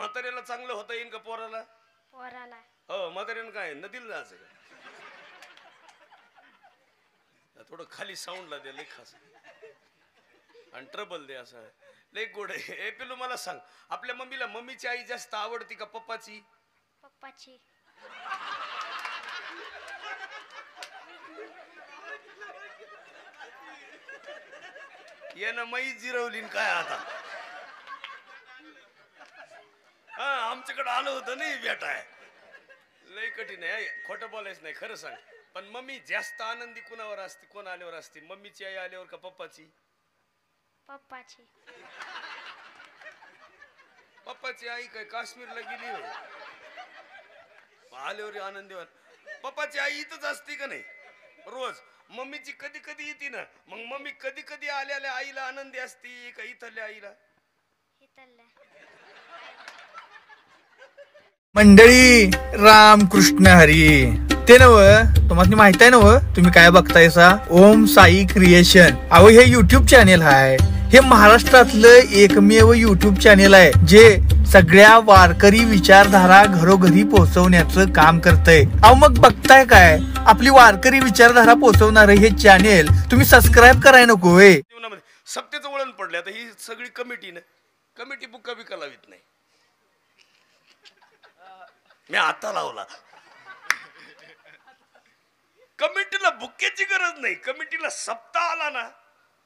म्हाताऱ्याला चांगलं होता येईन का पोराला? पोराला. हो, म्हाताऱ्यानं काय नदीला जायचं का? थोडं खाली साऊंडला दे, लय खास आणि ट्रबल दे, असं आहे लय गोड आहे. ए पिलू मला सांग, आपल्या मम्मीला मम्मीची आई जास्त आवडती का पप्पाची? पप्पाची. यानं मई जिरवली काय आता? हा, आमच्याकडे आलं होतं नाही बेटा, लय कठीण आहे, खोटं बोलायचं नाही, खरं सांग. पण मम्मी जास्त आनंदी कुणावर असते, कोण आल्यावर असते? मम्मीची आई आल्यावर का पप्पाची? पप्पाची. पप्पाची आई काय काश्मीरला गेली होय? आल्यावर आनंदी व्हाल. पप्पाची आई इथंच असते का नाही रोज? मम्मीची कधी कधी येते ना, मग मम्मी कधी कधी आलेल्या आईला आनंदी असती का इथल्या आईला? इथल्या. मंडळी रामकृष्ण हरी. ते नव तुम्हाला माहित आहे नव, तुम्ही काय बघतायसा? ओम साई क्रिएशन. अहो हे युट्यूब चॅनेल आहे, हे महाराष्ट्रातलं एकमेव युट्यूब चॅनेल आहे जे सगळ्या वारकरी विचारधारा घरोघरी पोहोचवण्याचं काम करतंय. अहो मग बघताय काय, आपली वारकरी विचारधारा पोहोचवणार हे चॅनेल तुम्ही सबस्क्राईब कराय नको होय? जीवनामध्ये सत्तेचं वळण पडले. आता ही सगळी कमिटी ना, कमिटी बुक्का बिका लावित नाही, मी आता लावला. कमिटीला बुक्केची गरज नाही, कमिटीला सप्ताह आला ना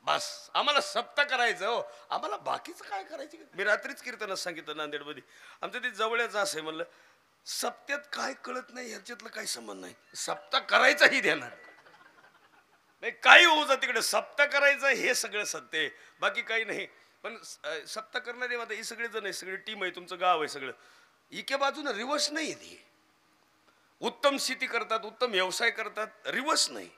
बस. आम्हाला सप्ताह करायचं हो, आम्हाला बाकीचं काय करायचं. मी रात्रीच कीर्तनात सांगितलं नांदेडमध्ये, आमचं ते जवळच असं आहे, म्हणलं सप्त्यात काय कळत नाही, ह्याच्यातलं काही संबंध नाही, सप्ताह करायचाही देणार नाही. काही होऊ जा तिकडे, सप्ताह करायचं हे सगळं सत्य आहे, बाकी काही नाही. पण सप्ताह करणारे आता ही सगळे जण आहे, सगळी टीम आहे, तुमचं गाव आहे सगळं. इके बाजून रिवर्स नाही येते. उत्तम शेती करतात, उत्तम व्यवसाय करतात, रिवर्स नाही.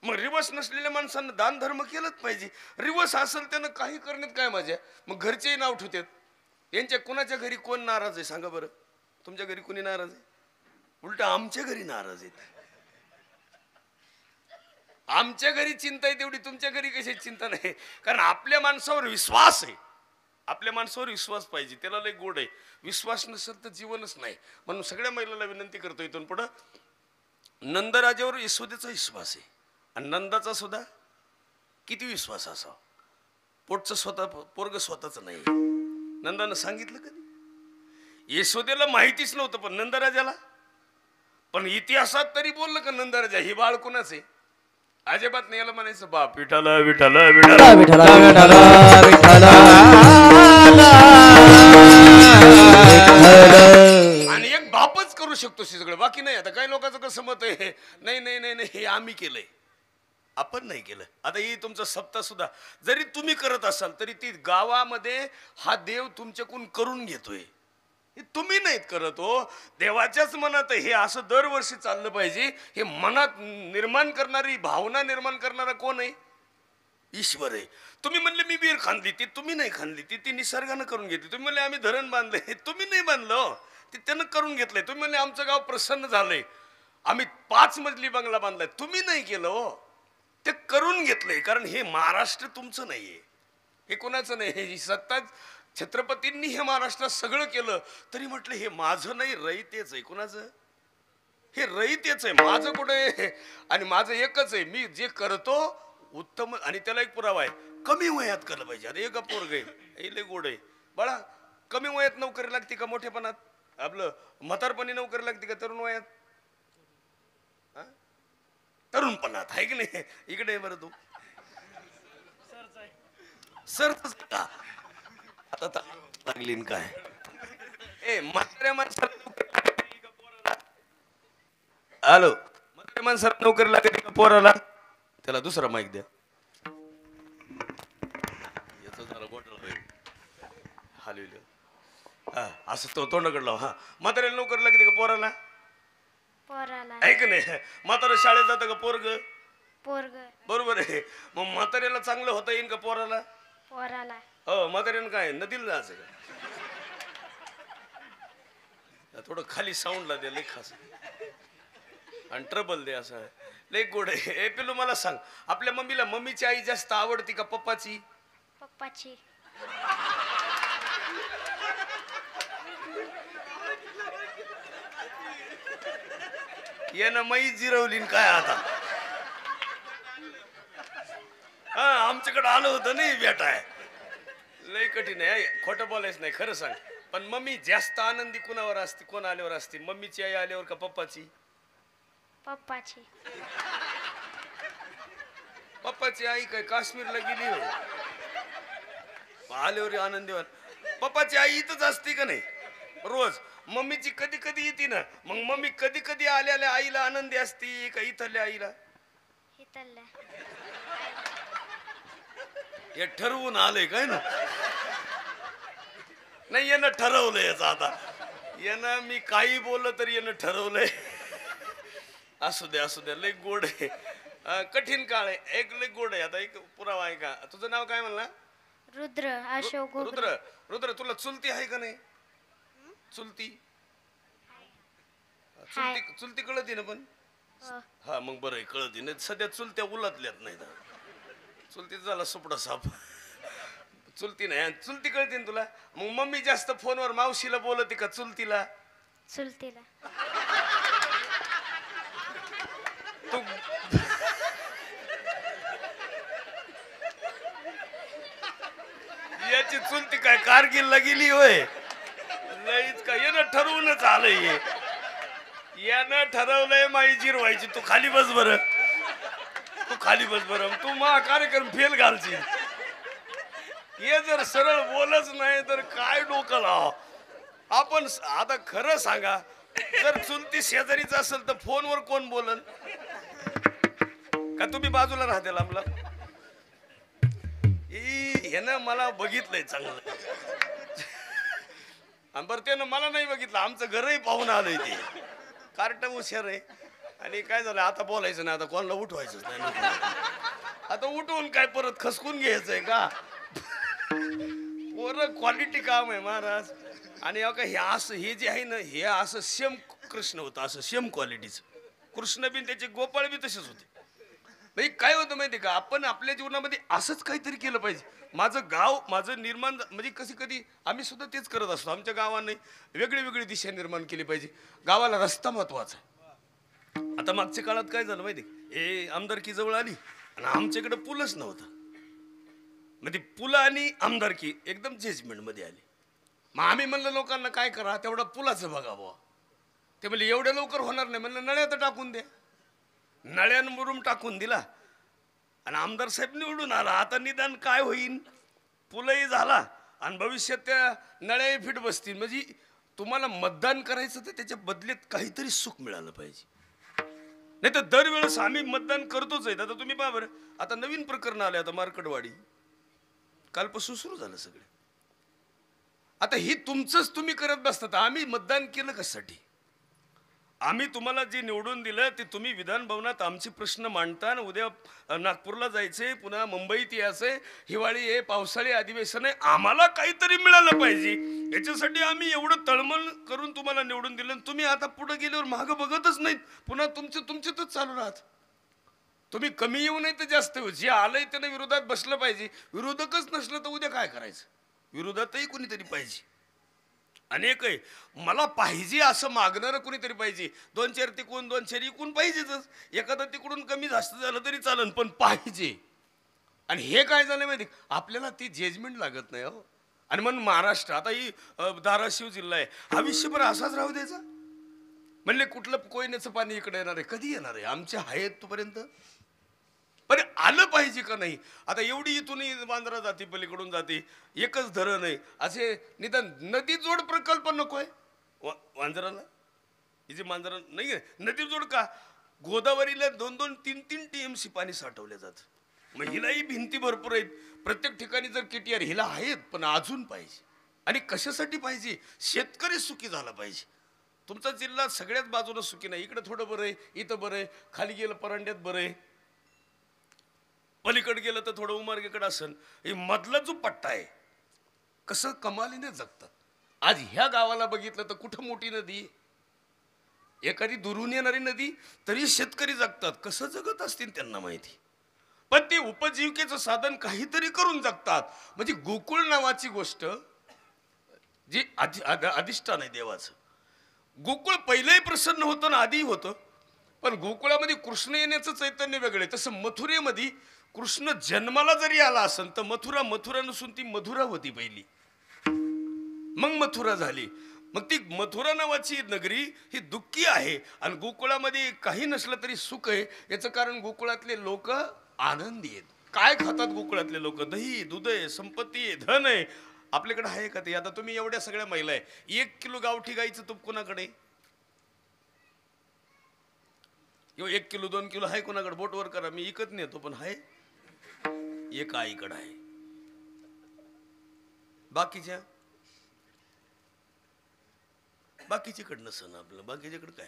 मग रिवर्स नसलेल्या माणसांना दान धर्म केलंच पाहिजे. रिवर्स असेल त्यानं काही करण्यात काय मजा? मग घरचेही नाव ठेवतात. यांच्या कोणाच्या घरी कोण नाराज आहे सांगा बरं? तुमच्या घरी कोणी नाराज आहे? उलट आमच्या घरी नाराज आहेत. आमच्या घरी चिंता आहे तेवढी तुमच्या घरी कशाची चिंता नाही, कारण आपल्या माणसावर विश्वास आहे. आपल्या माणसावर विश्वास पाहिजे, त्याला लय गोड आहे. विश्वास नसेल तर जीवनच नाही. म्हणून सगळ्या महिलांना विनंती करतो इथून पुढं, नंदराजावर यशोदेचा विश्वास आहे, आणि नंदाचा सुद्धा किती विश्वास असावा. पोटचं स्वतः पोरग स्वतःच नाही. नंदानं सांगितलं कधी? यशोदेला माहितीच नव्हतं, पण नंदराजाला. पण इतिहासात तरी बोललं का नंदराजा ही बाळ कोणाच आहे? अजिबात नाही. याला म्हणायचं बाप विठाला विठाला विठाला विठाला विठाला विठाला. आणि एक बापच करू शकतो सगळं, बाकी नाही. आता काही लोकांचं कसं मत आहे, नाही नाही नाही नाही हे आम्ही केलंय, आपण नाही केलं. आता ही तुमचं सप्ताह सुद्धा जरी तुम्ही करत असाल तरी ती गावामध्ये हा देव तुमच्याकडून करून घेतोय, हे तुम्ही नाहीत करत हो. देवाच्याच मनात हे असं दरवर्षी चाललं पाहिजे. हे मनात निर्माण करणारी भावना निर्माण करणारा कोण आहे? ईश्वर आहे. तुम्ही म्हणले मी विहीर खांदली, ती तुम्ही नाही खांदली, ती निसर्गानं करून घेतली. तुम्ही म्हणले आम्ही धरण बांधले, तुम्ही नाही बांधलं, ते त्यानं करून घेतलंय. तुम्ही म्हणले आमचं गाव प्रसन्न झालंय, आम्ही 5 मजली बंगला बांधलाय, तुम्ही नाही केलं हो, ते करून घेतलंय. कारण हे महाराष्ट्र तुमचं नाहीये, हे कोणाचं नाही. हे सत्ता छत्रपतींनी हे महाराष्ट्रात सगळं केलं तरी म्हटलं हे माझं नाही, रयतेच आहे. कोणाचं? हे रयतेच आहे, माझं कुठे? आणि माझं एकच आहे, मी जे करतो उत्तम. आणि त्याला एक पुरावा आहे, कमी वयात केलं पाहिजे. अरे एक पोरग आहे लय गोड आहे बाळा, कमी वयात नोकरी लागते का मोठेपणात? आपलं म्हातारपणी नोकरी लागते का तरुण वयात? तरुणपणात आहे की नाही? इकडे बरं तू सर आता लागली काय? ए म्हाताऱ्या माणसाला, हॅलो, म्हाताऱ्या माणसाला नोकरी लागते का पोराला? त्याला दुसरा माईक द्या. याच जरा गोठळ हलविलं, हा असं तो तोंडाकडला. हा, म्हाताऱ्याला नोकरी लागते का पोराला? पोराला. ऐक नाही, म्हातारा शाळेत जातं का पोरग? पोरग. बरोबर आहे. मग म्हाताऱ्याला चांगलं होता येईन का पोराला? पोराला. हो, म्हाताऱ्यानं काय नदीला जायचं का? थोडं खाली साऊंडला दे, लय खास आणि ट्रबल दे, असं आहे लय गोड आहे. ए पिलू मला सांग, आपल्या मम्मीला मम्मीची आई जास्त आवडती का पप्पाची? पप्पाची. यानं मई जिरवली न काय आता. हा आमच्याकडे आलं होतं नाही भेटाय. लय कठीण आहे, खोटं बोलायचं नाही, खरं सांग. पण मम्मी जास्त आनंदी कुणावर असते, कोण आल्यावर असते? मम्मीची आई आल्यावर का पप्पाची? पप्पाची. पप्पाची आई काय काश्मीरला गेली हो? आल्यावर आनंदी व्हाल. पप्पाची आई इथंच असते का नाही रोज? मम्मीची कधी कधी येते ना, मग मम्मी कधी कधी आल्याल्या आईला आनंदी असती का इथल्या आईला? हितल्या. हे ठरवून आलंय काय ना? नाही यानं ठरवलंय याचं आता. यानं मी काही बोललं तरी यानं ठरवलंय. असू द्या असू द्या, लय गोड आहे. कठीण काळ आहे, एक लय गोड आहे. आता एक पुरावा आहे का? तुझं नाव काय म्हणला? रुद्र अशोक घुगरे. रुद्र. रुद्र तुला चुलती आहे का नाही? चुलती चुलती चुलती कळती ना पण? हो. हा मग बरं कळती. नाही सध्या चुलत्या उलटल्यात नाही. चुलतीच झाला सुपडा साप. चुलती नाही, चुलती कळते ना तुला? मग मम्मी जास्त फोनवर मावशीला बोलते का चुलतीला? चुलतीला. तू याची चुलती काय कारगिलला गेली होय? लईच का यानं ठरवूनच आलंय. यानं ठरवलंय माई जिरवायची. तू खाली बस बर, तू खाली बस बर. तू मा कार्यक्रम फेल घालशील. हे जर सरळ बोलच नाही तर काय डोकं लाव आपण. आता खरं सांगा, जर चुलती शेजारीच असेल तर फोनवर कोण बोलन? का तुम्ही बाजूला राहते लांबला? ह्यानं मला बघितलंय चांगलं, बरं त्यानं मला नाही बघितलं. आमचं घरही पाहून आलंय ते. कार्ट हुशार आहे. आणि काय झालं आता बोलायचं नाही, आता कोणाला उठवायचंच नाही. आता उठवून काय परत खसकून घ्यायचंय का? पोरं क्वालिटी काम आहे महाराज. आणि हे असं हे जे आहे ना, हे असं सेम कृष्ण होतं, असं सेम क्वालिटीचं. कृष्ण बिन त्याचे गोपाळ बी तसेच होते. म्हणजे काय होतं माहिती का, आपण आपल्या जीवनामध्ये असंच काहीतरी केलं पाहिजे. माझं गाव माझं निर्माण म्हणजे कधी आम्ही सुद्धा तेच करत असतो. आमच्या गावाने वेगळी वेगळी दिशा निर्माण केली पाहिजे. गावाला रस्ता महत्वाचा आहे. आता मागच्या काळात काय झालं माहिती, हे आमदारकी जवळ आली आणि आमच्याकडे पूलच नव्हता. म्हणजे पुल आणि आमदारकी एकदम जजमेंट मध्ये आली. मग आम्ही म्हणलं लोकांना काय करा, तेवढा पुलाचं बघा बुवा. ते म्हणले एवढ्या लवकर होणार नाही. म्हणलं नळ्या तर टाकून द्या. नळ्यांवरून टाकून दिला आणि आमदार साहेब निवडून आला. आता निदान काय होईल, पुलही झाला आणि भविष्यात त्या नळ्याही फिट बसतील. म्हणजे तुम्हाला मतदान करायचं तर त्याच्या बदल्यात काहीतरी सुख मिळालं पाहिजे. नाही तर दरवेळेस आम्ही मतदान करतोच आहे. आता तुम्ही पहा बरं, आता नवीन प्रकरण आले. आता मार्कडवाडी कालपासून सुरू झालं सगळे. आता ही तुमचंच तुम्ही करत बसतात. आम्ही मतदान केलं कशासाठी? आम्ही तुम्हाला जे निवडून दिलं ते तुम्ही विधान भवनात आमचे प्रश्न मांडता. उद्या नागपूरला जायचे, पुन्हा मुंबईत यायचंय, हिवाळी आहे, पावसाळी अधिवेशन आहे. आम्हाला काहीतरी मिळालं पाहिजे याच्यासाठी आम्ही एवढं तळमळ करून तुम्हाला निवडून दिलं. तुम्ही आता पुढे गेल्यावर मागं बघतच नाहीत. पुन्हा तुमच्यातच चालू राहत. तुम्ही कमी येऊ नये तर जास्त येऊ. जे आलंय त्यानं विरोधात बसलं पाहिजे. विरोधकच नसलं तर उद्या काय करायचं? विरोधातही कुणीतरी पाहिजे. अनेक आहे मला पाहिजे असं मागणारं कुणीतरी पाहिजे. 2-4 तिकडून 2-4 इकडून पाहिजेच. एखादं तिकडून कमी जास्त झालं तरी चालन, पण पाहिजे. आणि हे काय झालं माहिती, आपल्याला ती जजमेंट लागत नाही हो. आणि म्हणून महाराष्ट्र आता ही धाराशिव जिल्हा आहे, हा विषयभर असाच राहू द्यायचा. म्हणले कुठलं कोयनेचं पाणी इकडे येणार आहे, कधी येणार आहे? आमच्या आहेत तोपर्यंत पण आलं पाहिजे का नाही? आता एवढी इथूनही बांद्रा जाते, पलीकडून जाते, एकच धरण आहे. असे निदान नदी जोड प्रकल्प नकोय वांजराला? हिचे मांजरा नाही आहे नदी जोड का? गोदावरीला 2-2, 3-3 TMC पाणी साठवलं जातं. मग हिलाही भिंती भरपूर आहेत. प्रत्येक ठिकाणी जर KTR हिला आहेत, पण अजून पाहिजे. आणि कशासाठी पाहिजे? शेतकरी सुखी झाला पाहिजे. तुमचा जिल्हा सगळ्याच बाजूला सुखी नाही. इकडे थोडं बरं आहे, इथं बरं आहे, खाली गेलं परांड्यात बरं आहे, पलीकडे गेलं तर थोडं उमार्गेकडे असेल. हे मधला जो पट्टा आहे कसं कमालीने जगतात. आज ह्या गावाला बघितलं तर कुठं मोठी नदी, एखादी दुरून येणारी नदी, तरी शेतकरी जगतात. कसं जगत असतील त्यांना माहिती. पण ते उपजीविकेचं साधन काहीतरी करून जगतात. म्हणजे गोकुळ नावाची गोष्ट जी अधिष्ठान आहे देवाचं. गोकुळ पहिलंही प्रसन्न होतं ना आधी होतं. पण गोकुळामध्ये कृष्ण येण्याचं चैतन्य वेगळे. तसं मथुरेमध्ये कृष्ण जन्माला जरी आला असेल तर मथुरा नसून ती मधुरा होती पहिली, मग मथुरा झाली. मग ती मथुरा नावाची नगरी ही दुःखी आहे आणि गोकुळामध्ये काही नसलं तरी सुख आहे. याचं कारण गोकुळातले लोक आनंदी आहेत. काय खातात गोकुळातले लोक? दही, दूध आहे, संपत्ती आहे, धन आहे. आपल्याकडे आहे का ते? आता तुम्ही एवढ्या सगळ्या महिला आहे, 1 किलो गावठी गाईचं तूप कोणाकडे? 1 किलो 2 किलो आहे कोणाकडे? बोटवर करा, मी इकत नेतो. पण आहे एक आईकडे आहे. बाकीच्याकडे नसन आपलं. बाकीच्याकडे काय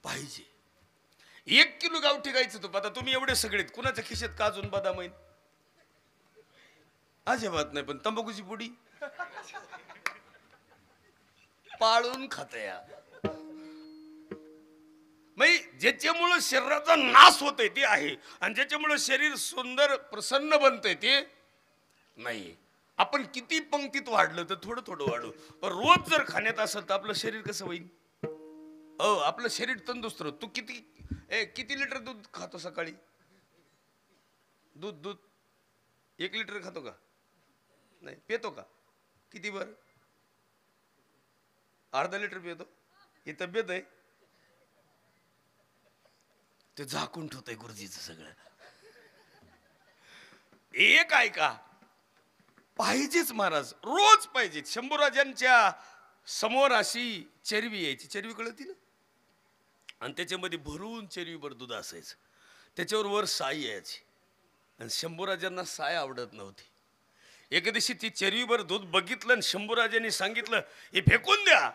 पाहिजे? 1 किलो गावठी गाईचं तूप. आता तुम्ही एवढे सगळेत, कुणाच्या खिशात काजून बदाम आहे? अजिबात नाही. पण तंबाखूची पुडी पाळून खातया. ज्याच्यामुळं शरीराचा नाश होतोय ते आहे आणि ज्याच्यामुळं शरीर सुंदर प्रसन्न बनतंय ते नाही. आपण किती पंक्तीत वाढलं तर थोडं थोडं वाढू, पण रोज जर खाण्यात असेल तर आपलं शरीर कसं होईल? आपलं शरीर तंदुरुस्त राहत. तू किती लिटर दूध खातो सकाळी? दूध 1 लिटर खातो का? नाही. पितो का? किती? बर अर्धा लिटर पितो. ही तब्येत आहे? ते झाकून ठेवतंय गुरुजीचं सगळं. एक ऐका, पाहिजेच महाराज, रोज पाहिजे. शंभूराजांच्या समोर अशी चरवी यायची. चरवी कळती ना? आणि त्याच्यामध्ये भरून चरवीभर दूध असायचं. त्याच्यावर वर साई यायची आणि शंभूराजांना साय आवडत नव्हती. एके दिवशी ती चरवीभर दूध बघितलं आणि शंभूराजांनी सांगितलं, हे फेकून द्या,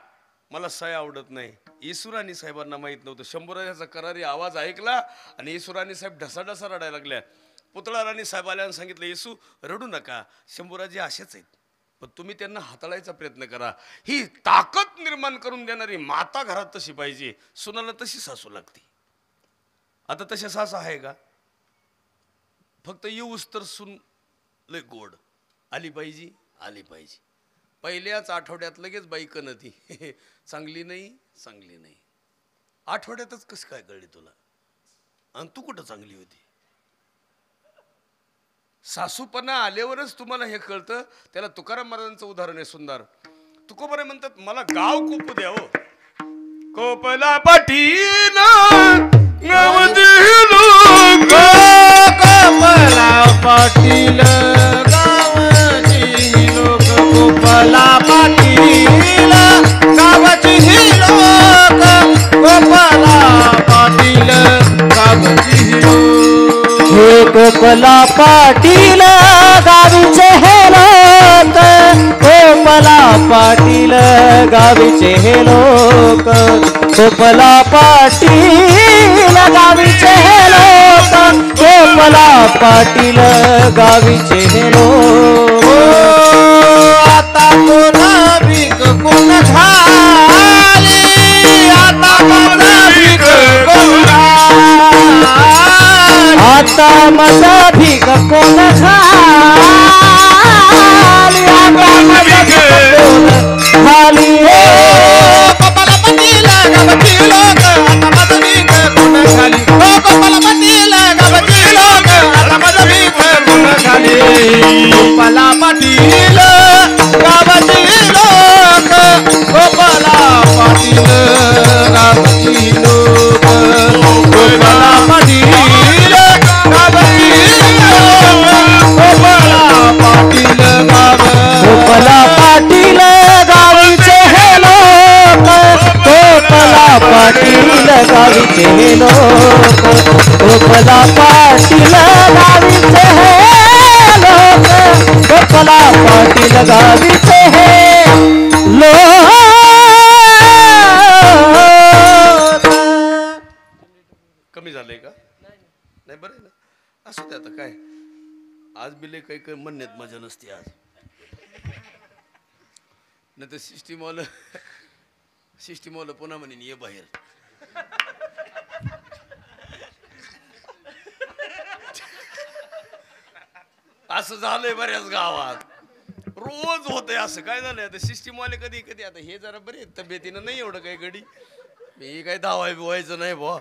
मला साय आवडत नाही. येसुराणी साहेबांना माहित नव्हतं. शंभूराजाचा करारी आवाज ऐकला आणि येसुराणी साहेब ढसाढसा रडायला लागल्या. पुतळा राणी साहेब आल्यानं सांगितलं, येसू रडू नका, शंभूराजी असेच आहेत, पण तुम्ही त्यांना हाताळायचा प्रयत्न करा. ही ताकद निर्माण करून देणारी माता घरात तशी पाहिजे. सुनाला तशी सासू लागते. आता तशा सास आहे का? फक्त येऊस तर सून लय गोड आली पाहिजे. पहिल्याच आठवड्यात लगेच बाई कणती, चांगली नाही. आठवड्यातच कसं काय कळली तुला? आणि तू कुठं चांगली होती? सासूपणा आल्यावरच तुम्हाला हे कळतं. त्याला तुकाराम महाराजांचं उदाहरण आहे सुंदर. तुकोबरे म्हणतात, मला गाव कोपू द्या हो. कोपला पाटील कोपला पाटील गावची लोक, कोपला पाटील गावची लोक, कोपला पाटील गावची लोक. हे कोपला पाटील गावीचे हे लोक, कोपला पाटील गावीचे हे लोक, कोपला पाटील गावीचे हे लोक, कोपला पाटील गावीचे हे लोक. आता कोणा भीक कोण घाली, आता कोणा भीक कोण घाली, आता माझा भीक कोण घाली, आता माझा भीक कोण घाली. कोपला पाटील गावची लोक, आता माझा भीक कोण घाली. कोपला पाटील गावची लोक, आता माझा भीक कोण घाली. कोपला पाटील गावची लोक, कोपला पाटील गावची लोक, कोपला पाटील गावची लोक, कोपला पाटील गाव, कोपला पाटील गावीचे हे लोक, कोपला पाटील गावीचे हे लोक, कोपला पाटील गावीचे हे लोक, कोपला पाटील गावीचे हे लोक. कमी झालंय का? नाही, बरं आहे ना. असू दे आता काय. आज बिले काही म्हणण्यात मजा नसते आज. नाही तर सिस्टीमवालं पुन्हा म्हणेन ये बाहेर. असं झालंय बऱ्याच गावात. रोज होतंय असं. काय झालंय आता सिस्टीमवाले कधी कधी आता हे जरा बरे तब्येतीनं नाही एवढं काही गडी. मी काही धावाय बिवायचं नाही बुवा.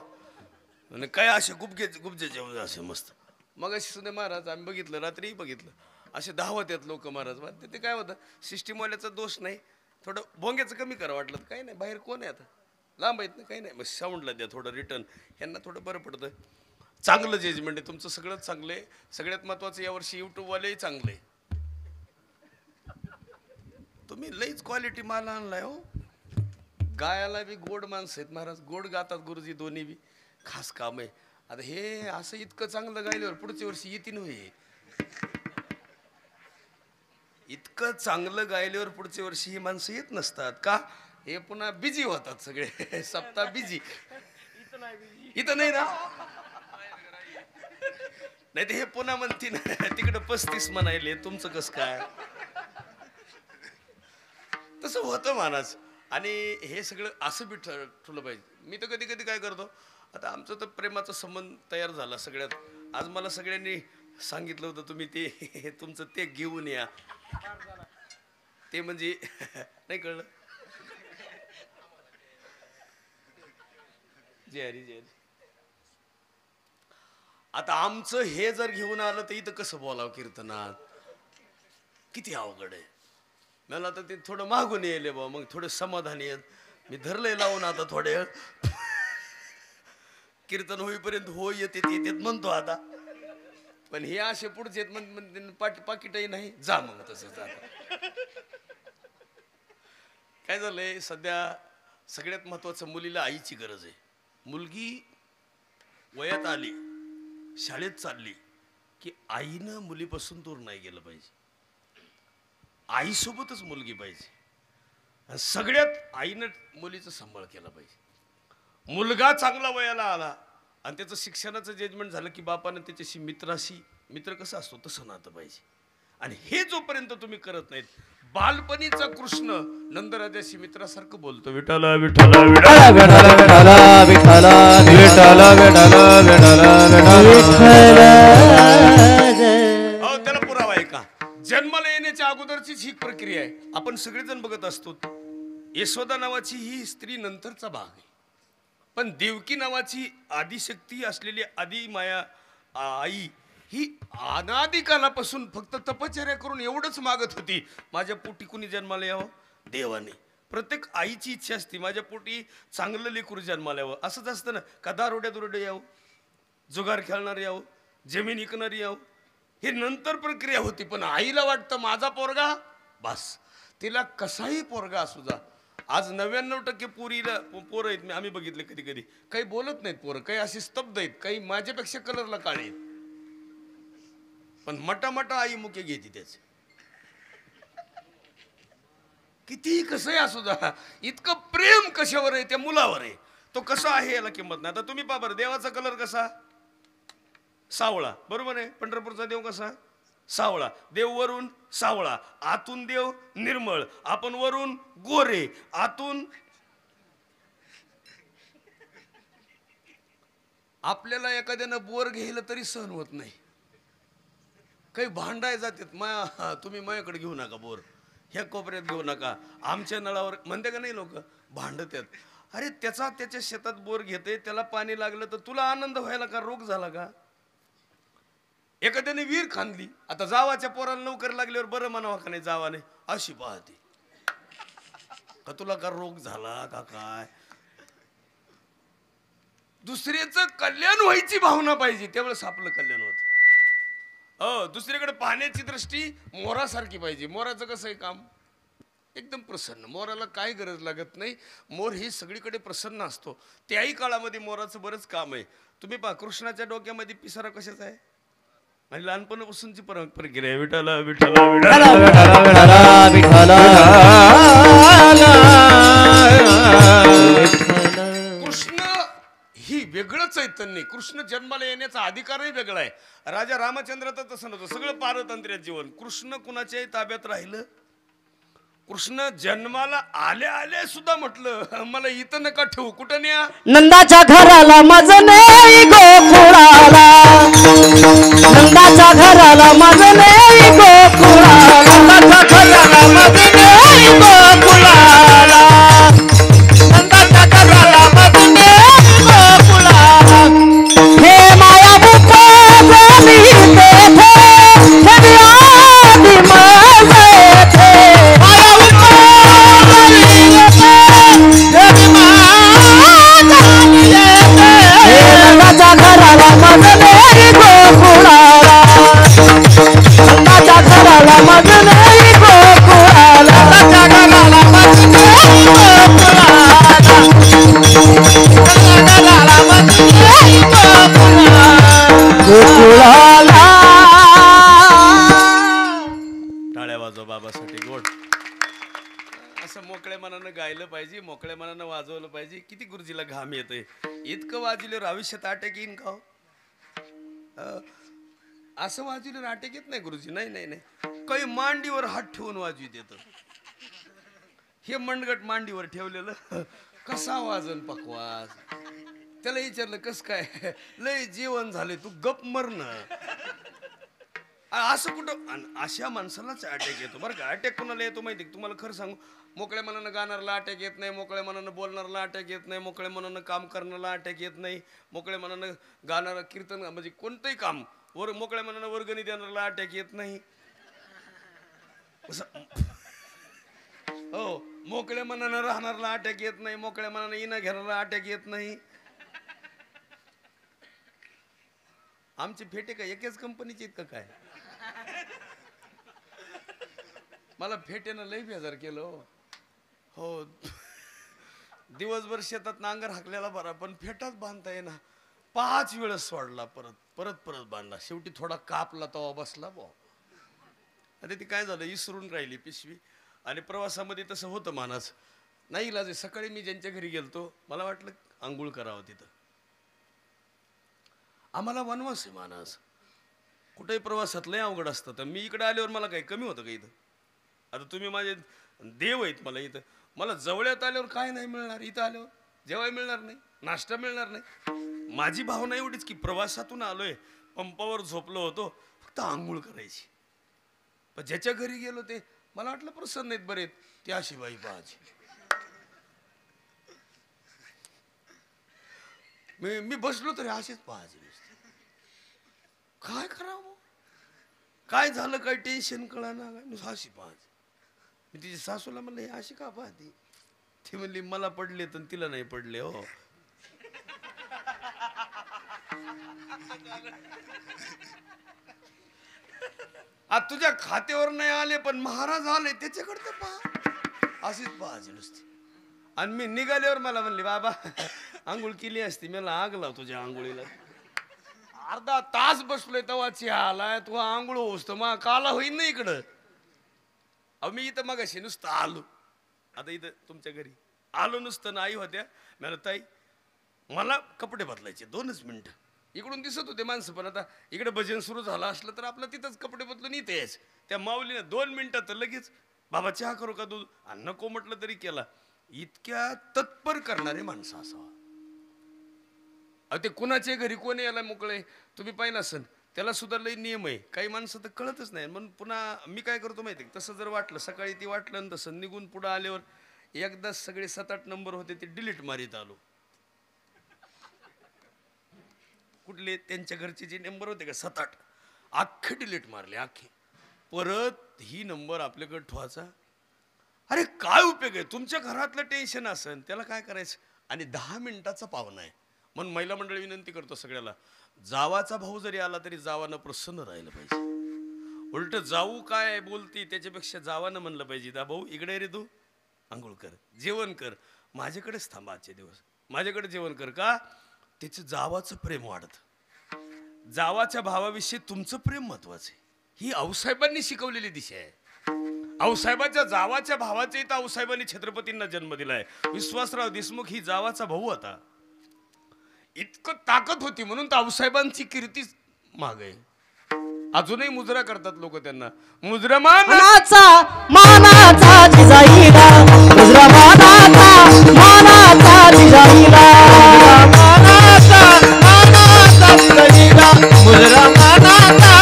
आणि काय असे गुबजे जेवण असे मस्त. मग अशी सुद्धा महाराज आम्ही बघितलं, रात्रीही बघितलं, असे धावत आहेत लोक महाराज. ते काय होतं, सिस्टीमवाल्याचा दोष नाही, थोडं भोंग्याचं कमी करा वाटलं तर काही नाही, बाहेर कोण आहे आता, लांब आहेत ना, काही नाही, मग साऊंडला द्या थोडं रिटर्न, यांना थोडं बरं पडतं. चांगलं जजमेंट आहे तुमचं, सगळंच चांगलं आहे. सगळ्यात महत्त्वाचं यावर्षी यूट्यूबवालेही चांगलं आहे. तुम्ही लईच क्वालिटी माल आणलाय हो. गायाला बी गोड माणसं आहेत महाराज, गोड गातात गुरुजी दोन्ही बी, खास काम आहे. आता हे असं इतकं चांगलं गायल्यावर पुढच्या वर्षी येतील होय. इतकं चांगलं गायल्यावर पुढच्या वर्षी ही माणसं येत नसतात का, हे पुन्हा बिझी होतात सगळे. सप्ताह बिझी, इथं नाही ना, नाही तर हे पुन्हा म्हणतील तिकडे 35 म्हणायले, तुमचं कसं काय. तसं होतं महाराज. आणि हे सगळं असं बी ठरवलं पाहिजे. मी तर कधी कधी काय करतो, आता आमचं तर प्रेमाचा संबंध तयार झाला सगळ्यात. आज मला सगळ्यांनी सांगितलं होतं तुम्ही ते तुमचं ते घेऊन या, ते म्हणजे नाही कळलं. जय हरी जय हरी. आता आमचं हे जर घेऊन आलं तर इथं कसं बोलावं कीर्तनात, किती अवघड आहे. मला तर ते थोडं मागून येईल बा, मग थोडं समाधानी येत. मी धरलंय लावून आता थोडे कीर्तन होईपर्यंत हो येते म्हणतो आता. पण हे असे पुढचे पाकिटही नाही, जा मग तसंच. आता काय झालंय सध्या, सगळ्यात महत्वाचं मुलीला आईची गरज आहे. मुलगी वयात आली, शाळेत चालली की आईनं मुलीपासून दूर नाही गेलं पाहिजे. आईसोबतच मुलगी पाहिजे. आणि सगळ्यात आईनं मुलीचा सांभाळ केला पाहिजे. मुलगा चांगला वयाला आला आणि त्याचं शिक्षणाचं जजमेंट झालं की बापानं त्याच्याशी मित्र कसं असतो तसं नातं पाहिजे. आणि हे जोपर्यंत तुम्ही करत नाहीत, बालपणीचा कृष्ण नंदराजाशी मित्रासारखं बोलतो, विठाला विठाला विठाला विठाला विठाला विठाला विठाला विठाला विठाला. त्याला पुरावा आहे का? जन्माला येण्याच्या अगोदरचीच ही प्रक्रिया आहे. आपण सगळेजण बघत असतो. यशोदा नावाची ही स्त्री नंतरचा भाग आहे, पण देवकी नावाची आदिशक्ती असलेली आदी माया आई ही अनादिकालापासून फक्त तपश्चर्या करून एवढंच मागत होती, माझ्या पोटी कुणी जन्माला यावं, देवाने. प्रत्येक आईची इच्छा असते माझ्या पोटी चांगलं लेकरू जन्माला यावं. असंच असतं ना, का दारोड्या दुरोड्या यावं, जुगार खेळणारी यावं, जमीन विकणारी यावं, हे नंतर प्रक्रिया होती. पण आईला वाटतं माझा पोरगा बस, तिला कसाही पोरगा असू जा. आज 99% पोरं आहेत, आम्ही बघितले कधी कधी, काही बोलत नाहीत पोरं, काही असे स्तब्ध आहेत, काही माझ्यापेक्षा कलरला काळे आहेत, पण मटा आई मुके घेते त्याचे. किती कसंही असू जा, इतकं प्रेम कशावर आहे, त्या मुलावर आहे. तो कसा आहे याला किंमत नाही. आता तुम्ही पहा बरं, देवाचा कलर कसा, सावळा, बरोबर आहे. पंढरपूरचा देव कसा, सावळा. देव वरून सावळा, आतून देव निर्मळ. आपण वरून गोरे, आतून. आपल्याला एखाद्यानं बोर घ्यायला तरी सहन होत नाही, काही भांडाय जातात, तुम्ही माझ्याकडे घेऊ नका बोर, ह्या कोपऱ्यात घेऊ नका, आमच्या नळावर म्हणते का नाही लोक, भांडतात. अरे त्याच्या शेतात बोर घेते, त्याला पाणी लागलं तर तुला आनंद व्हायला का, रोग झाला का? एखाद्याने विहीर खांदली, आता जावाच्या पोराला नोकरी लागल्यावर बरं म्हणावा का नाही, जावाने अशी पाहते का तुला का रोग झाला का काय. दुसऱ्याचं कल्याण व्हायची भावना पाहिजे, त्यावेळेस आपलं कल्याण होतं. दुसरीकडे पाहण्याची दृष्टी मोरासारखी पाहिजे. मोराचं कसं आहे काम, एकदम प्रसन्न, मोराला काय गरज लागत नाही, मोर ही सगळीकडे प्रसन्न असतो. त्याही काळामध्ये मोराचं बरंच काम आहे. तुम्ही पहा, कृष्णाच्या डोक्यामध्ये पिसारा कशाचा आहे, आणि लहानपणापासूनची प्रक्रिया आहे, विठाला विठाला विठाला विठाला विठाला. कृष्ण ही वेगळं चैतन्य. कृष्ण जन्माला येण्याचा अधिकारही वेगळा आहे. राजा रामचंद्राचं तसं नव्हतं, सगळं पारतंत्र्यात जीवन. कृष्ण कुणाच्याही ताब्यात राहिलं. कृष्ण जन्माला आल्या सुद्धा म्हटलं, मला इथं नका ठेवू, कुठं न्या, नंदाच्या घराला माझं नाही गोकुळाला, नंदाच्या घराला माझं नाही गोकुळाला, नंदाच्या घराला माझं नाही गोकुळाला, नंदाच्या घराला माझं नाही गोकुळाला. मोकळ्या मनानं वाजवलं पाहिजे. किती गुरुजीला घाम येतोय. इतकं वाजवल्यावर आयुष्यात अटॅक येईन का हो? असं वाजवल्यावर अटॅक येत नाही गुरुजी. नाही नाही नाही, काही मांडीवर हात ठेवून वाजवीत येतं. हे मनगट मांडीवर ठेवलेलं कसा वाजन पकवास. त्याला विचारलं कस काय, लय जेवण झाले तू गप मरण. असं कुठं, अशा माणसालाच अटॅक येतो बरं का. अटॅक कोणाला येतो माहिती आहे तुम्हाला? खरं सांगू, मोकळ्या मनानं गाणारला अटॅक येत नाही, मोकळ्या मनानं बोलणारला अटॅक येत नाही, मोकळ्या मनानं काम करण्याला अटॅक येत नाही, मोकळ्या मनानं गाणारा कीर्तन म्हणजे कोणतंही काम मोकळ्या मनानं वर्गणी देणारला अटॅक येत नाही. हो, मोकळ्या मनानं राहणारला अटॅक येत नाही, मोकळ्या मनानं इना घेणारला अटॅक येत नाही. आमचे फेटे का एकाच कंपनीचे आहेत का काय? मला फेट्यानं लई बेजार केलं हो. दिवसभर शेतात नांगर हाकलेला बरा, पण फेटाच बांधता येईना. 5 वेळेस सोडला, परत परत परत बांधला. शेवटी थोडा कापला तवा बसला बो. आता ती काय झालं, इसरून राहिली पिशवी. आणि प्रवासामध्ये तसं होतं माणस. नाही इलाज. सकाळी मी ज्यांच्या घरी गेलतो, मला वाटलं आंघोळ करावं तिथं. आम्हाला वनवास आहे माणस. कुठेही प्रवासात लय अवघड असतं. तर मी इकडे आल्यावर मला काही कमी होतं का इथं? आता तुम्ही माझे देव आहेत मला इथं. मला जवळ्यात आल्यावर काय नाही मिळणार, इथं आल्यावर जेवाय मिळणार नाही, नाश्ता मिळणार नाही. माझी भावना एवढीच की प्रवासातून आलोय, पंपावर झोपलो होतो, फक्त आंघोळ करायची. पण ज्याच्या घरी गेलो ते मला वाटलं प्रसन्न आहेत, बरे आहेत. ती अशी बाई पाहायची. मी बसलो तरी अशीच पाहायची. काय करावं, काय झालं, काय टेन्शन कळा ना, काय अशी पाहायची. मी तिची सासूला म्हणलं हे अशी का पाहते? ती म्हणली मला पडले तर तिला नाही पडले हो. आज तुझ्या खात्यावर नाही आले पण महाराज आले त्याच्याकडे तर पहा. अशीच पाहायची नुसती. आणि मी निघाल्यावर मला म्हणली बाबा आंघोळ केली असती. मला आग लाव तुझ्या आंघोळीला. अर्धा तास बसलोय तेव्हा चहा आलाय. तू आंघोळ होस तर मग काला होईन ना इकडं. अहो मी इथं मग अशी नुसतं आलो. आता इथं तुमच्या घरी आलो नुसतं ना, आई होत्या. मला ताई मला कपडे बदलायचे 2च मिनिटं. इकडून दिसत होते माणसं, पण आता इकडे भजन सुरू झालं असलं तर आपलं तिथंच कपडे बदलून इथे यायचं. त्या माऊलीनं 2 मिनिटात लगेच बाबा चहा करू का दूध, नको म्हटलं तरी केला. इतक्या तत्पर करणारे माणसं असावा. अहो ते कुणाच्या घरी कोणी यायला मोकळे तुम्ही पाहिलं असेल, त्याला सुद्धा लई नियम आहे. काही माणसं तर कळतच नाही. म्हणून पुन्हा मी काय करतो माहिती आहे, तसं जर वाटलं सकाळी ती वाटलं आणि तसं निघून पुढं आल्यावर एकदा सगळे 7-8 नंबर होते ते डिलीट मारीत आलो. कुठले त्यांच्या घरचे जे नंबर होते का 7-8 अख्खे डिलीट मारले अख्खे. परत ही नंबर आपल्याकडे ठेवायचा. अरे काय उपयोग आहे, तुमच्या घरातलं टेन्शन असेल त्याला काय करायचं. आणि 10 मिनिटाचा पाहुणा आहे म्हणून महिला मंडळी विनंती करतो सगळ्याला, जावाचा भाऊ जरी आला तरी जावानं प्रसन्न राहिलं पाहिजे. उलट जाऊ काय बोलती त्याच्यापेक्षा जावानं म्हणलं पाहिजे, दा भाऊ इकडे रे तू आंघोळ कर, जेवण कर, माझ्याकडेच थांबा आजचे दिवस, माझ्याकडे जेवण कर. का त्याचं जावाचं प्रेम वाढतं. जावाच्या भावाविषयी तुमचं प्रेम महत्वाचं आहे. ही आऊसाहेबांनी शिकवलेली दिशा आहे. आऊसाहेबाच्या जावाच्या भावाचे तर आऊसाहेबांनी छत्रपतींना जन्म दिलाय. विश्वासराव देशमुख ही जावाचा भाऊ होता. इतकं ताकद होती म्हणून तर आऊसाहेबांची कीर्ती माग आहे. अजूनही मुजरा करतात लोक त्यांना. मुजरा मानाचा जिजाईला, मुजरा मानाचा जिजाईला, मानाचा जिजाईला, मुजरा मानाचा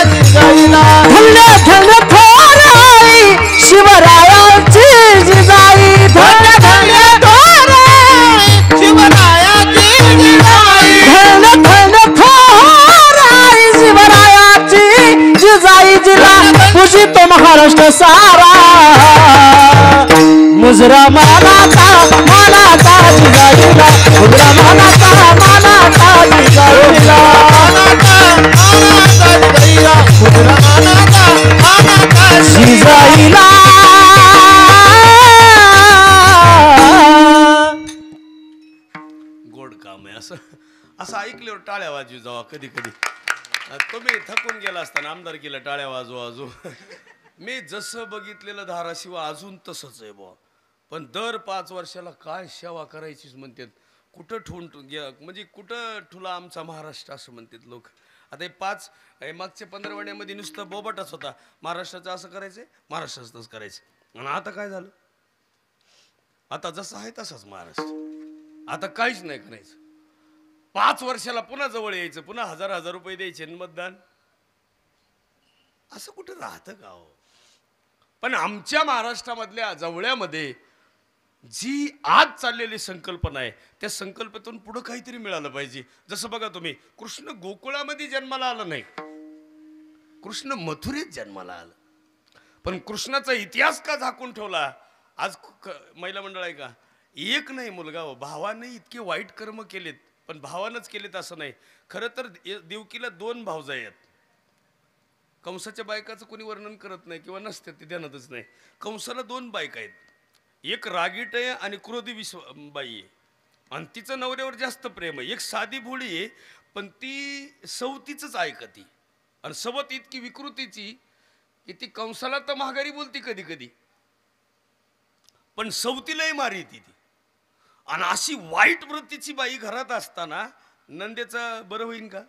जिजाईला. धन्य धन्य थोराई शिवरायाची जिजाई, धन्य धन्य थोराई शिवरायाची जिजाई, धन्य धन्य थोराई शिवरायाची जिजाई जिला पूजितो महाराष्ट्र सारा. मुजरा मानाचा जिजाईला, मुजरा मानाचा जिजाईला, मुजरा मानाचा जिजाईला. गोड काम आहे. असं ऐकल्यावर टाळ्या वाजवी जावा. कधी कधी तुम्ही थकून गेला असताना आमदारकीला टाळ्या वाजवा. मी जसं बघितलेलं धाराशिव अजून तसंच आहे बुवा. पण दर 5 वर्षाला काय सेवा करायचीच म्हणतात. कुठं म्हणजे कुठं ठुला आमचा महाराष्ट्र असं म्हणतात लोक. आता हे मागच्या 15 महिन्यामध्ये नुसतं बोबाटाच होता. महाराष्ट्राचं असं करायचं, महाराष्ट्राचं तसं करायचं. आणि आता काय झालं? आता जसं आहे तसाच महाराष्ट्र. आता काहीच नाही करायचं. 5 वर्षाला पुन्हा जवळ यायचं, पुन्हा हजार रुपये द्यायचे मतदान. असं कुठं राहतं का हो? पण आमच्या महाराष्ट्रामधल्या जवळ्यामध्ये जी आज चाललेली संकल्पना आहे, त्या संकल्पनेतून पुढं काहीतरी मिळालं पाहिजे. जसं बघा तुम्ही, कृष्ण गोकुळामध्ये जन्माला आला नाही, कृष्ण मथुरेत जन्माला आला. पण कृष्णाचा इतिहास का झाकून ठेवला? आज महिला मंडळ आहे का, एक नाही मुलगा हो, भावाने इतके वाईट कर्म केलेत, पण भावानंच केलेत असं नाही. खरं तर देवकीला 2 भावजा आहेत. कंसाच्या बायकाचं कोणी वर्णन करत नाही किंवा नसते, ते ध्यानातच नाही. कंसाला 2 बायका आहेत, एक रागीट आहे आणि क्रोधी बाई आहे. आणि तिचं नवऱ्यावर जास्त प्रेम आहे. एक साधी भोळी आहे, पण ती सवतीच ऐकती. आणि सवत इतकी विकृतीची की ती कंसाला तर महागारी बोलती कधी कधी, पण सवतीलाही मारी ती. आणि अशी वाईट वृत्तीची बाई घरात असताना नंदेचं बरं होईन का?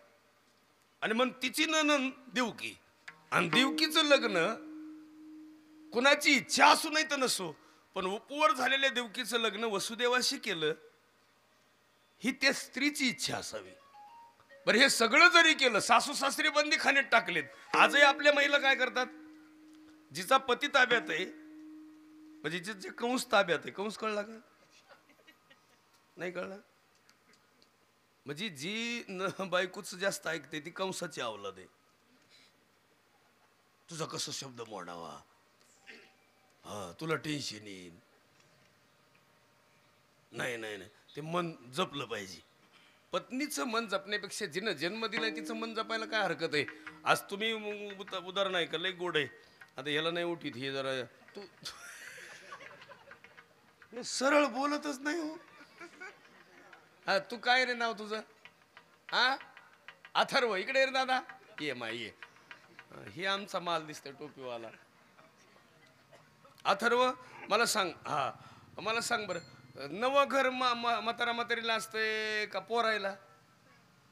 आणि मग तिची नणंद देवकी, आणि देवकीचं लग्न कुणाची इच्छा असू नाही तर नसो, पण उपवर झालेल्या देवकीचं लग्न वसुदेवाशी केलं, ही त्या स्त्रीची इच्छा असावी. बरं, हे सगळं जरी केलं, सासू सासरी बंदीखान्यात टाकलेत. आजही आपल्या महिला काय करतात? जिचा पती ताब्यात आहे, म्हणजे जे कंस ताब्यात आहे, कंस कळला का? नाही कळला? म्हणजे जी बायकोच जास्त ऐकते ती कंसाची अवलाद आहे. तुझा कसं शब्द मोडावा, हा तुला टेन्शन येईल. नाही नाही नाही, ते मन जपलं पाहिजे. पत्नीचं मन जपण्यापेक्षा जिनं जन्म दिलाय तिचं मन जपायला काय हरकत आहे? आज तुम्ही उदाहरण आहे का, लय गोड आहे. आता ह्याला नाही उठीत, हे जरा तू सरळ बोलतच नाही हो. हा, तू काय रे नाव तुझं? हा, अथर्व. इकडे रे दादा, ये माय ये. हे आमचा माल दिसतोय टोपीवाला. अथर्व, मला सांग, हा मला सांग बरं, नवं घर म्हातारा म्हातारीला असतंय का पोरायला?